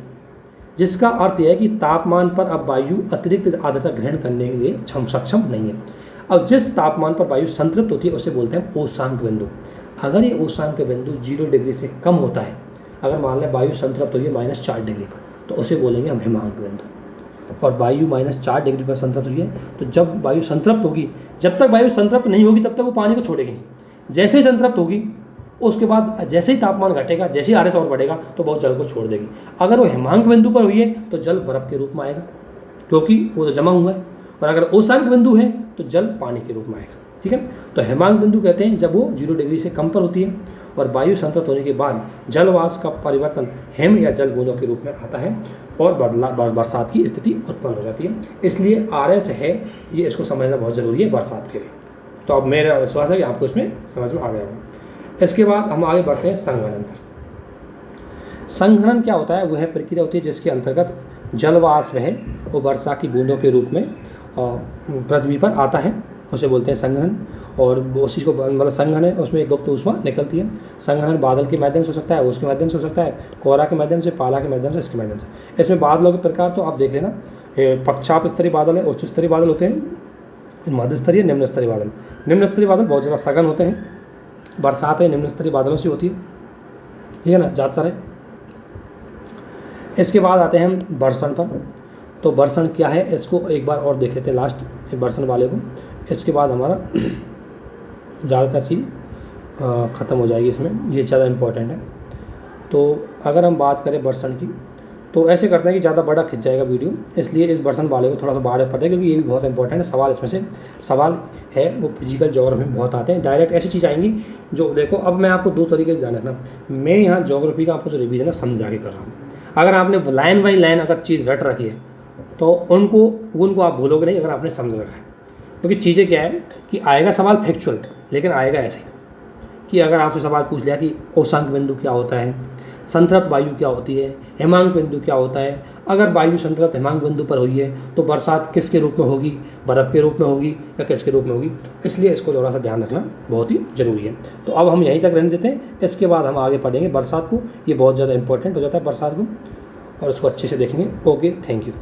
जिसका अर्थ यह है कि तापमान पर अब वायु अतिरिक्त आर्द्रता ग्रहण करने के लिए सक्षम नहीं है। अब जिस तापमान पर वायु संतृप्त होती है उसे बोलते हैं ओसांक बिंदु। अगर ये ओसांक बिंदु 0 डिग्री से कम होता है, अगर मान लें वायु संतृप्त हुई है -4 डिग्री पर, तो उसे बोलेंगे हम हिमांक बिंदु। और वायु -4 डिग्री पर संतृप्त हुई है, तो जब वायु संतृप्त होगी, जब तक वायु संतृप्त नहीं होगी तब तक वो पानी को छोड़ेगी नहीं। जैसे ही संतृप्त होगी उसके बाद जैसे ही तापमान घटेगा, जैसे ही RH और बढ़ेगा तो बहुत जल को छोड़ देगी। अगर वो हिमांक बिंदु पर हुई है तो जल बर्फ के रूप में आएगा, क्योंकि वो तो जमा हुआ है। और अगर ओसांक बिंदु है तो जल पानी के रूप में आएगा। ठीक है, तो हिमांक बिंदु कहते हैं जब वो 0 डिग्री से कम पर होती है और वायु संतृप्त होने के बाद जलवाष्प का परिवर्तन हिम या जल बूंदों के रूप में आता है और बरसात की स्थिति उत्पन्न हो जाती है। इसलिए RH है, ये इसको समझना बहुत ज़रूरी है बरसात के लिए। तो अब मेरा विश्वास है कि आपको इसमें समझ में आ गया होगा। इसके बाद हम आगे बढ़ते हैं संघनन पर। संघनन क्या होता है? वह प्रक्रिया होती है जिसके अंतर्गत जलवाष्प है वो वर्षा की बूंदों के रूप में पृथ्वी पर आता है, उसे बोलते हैं संघनन। और उसी को मतलब संघनन है, उसमें गुप्त ऊष्मा निकलती है। संघनन बादल के माध्यम से हो सकता है, उसके माध्यम से हो सकता है, कोहरा के माध्यम से, पाला के माध्यम से, इसके माध्यम से। इसमें बादलों के प्रकार तो आप देख लेना, पक्षाप स्तरीय बादल है, उच्च स्तरीय बादल होते हैं, मध्य स्तरीय, निम्न स्तरीय बादल। निम्न स्तरीय बादल बहुत ज़्यादा सघन होते हैं, बरसात है निम्न स्तरीय बादलों से होती है, ठीक है ना, ज़्यादातर है। इसके बाद आते हैं हम वर्षण पर। तो वर्षण क्या है इसको एक बार और देख लेते हैं, लास्ट वर्षण वाले को। इसके बाद हमारा ज़्यादातर चीज़ ख़त्म हो जाएगी इसमें, ये ज़्यादा इम्पोर्टेंट है। तो अगर हम बात करें वर्षण की, तो ऐसे करते हैं कि ज़्यादा बड़ा खिंच जाएगा वीडियो, इसलिए इस वर्षण वाले को थोड़ा सा बाहर पढ़ते हैं क्योंकि ये भी बहुत इंपॉर्टेंट है। सवाल इसमें से सवाल है वो फिजिकल ज्योग्राफी में बहुत आते हैं, डायरेक्ट ऐसी चीज़ आएंगी जो देखो। अब मैं आपको 2 तरीके से ध्यान रखना, मैं यहाँ ज्योग्राफी का आपको जो रिवीजन है समझा के कर रहा हूँ। अगर आपने लाइन बाई लाइन अगर चीज़ रट रखी है तो उनको आप भूलोगे नहीं अगर आपने समझ रखा है। क्योंकि चीज़ें क्या है कि आएगा सवाल फैक्चुअल, लेकिन आएगा ऐसे कि अगर आपसे सवाल पूछ लिया कि ओसांक बिंदु क्या होता है, संतृप्त वायु क्या होती है, हिमांक बिंदु क्या होता है, अगर वायु संतृप्त हिमांक बिंदु पर हुई है तो बरसात किसके रूप में होगी, बर्फ़ के रूप में होगी या किसके रूप में होगी, इसलिए इसको थोड़ा सा ध्यान रखना बहुत ही ज़रूरी है। तो अब हम यहीं तक रहने देते हैं, इसके बाद हम आगे पढ़ेंगे बरसात को। ये बहुत ज़्यादा इंपॉर्टेंट हो जाता है बरसात को, और उसको अच्छे से देखेंगे। Okay, thank you.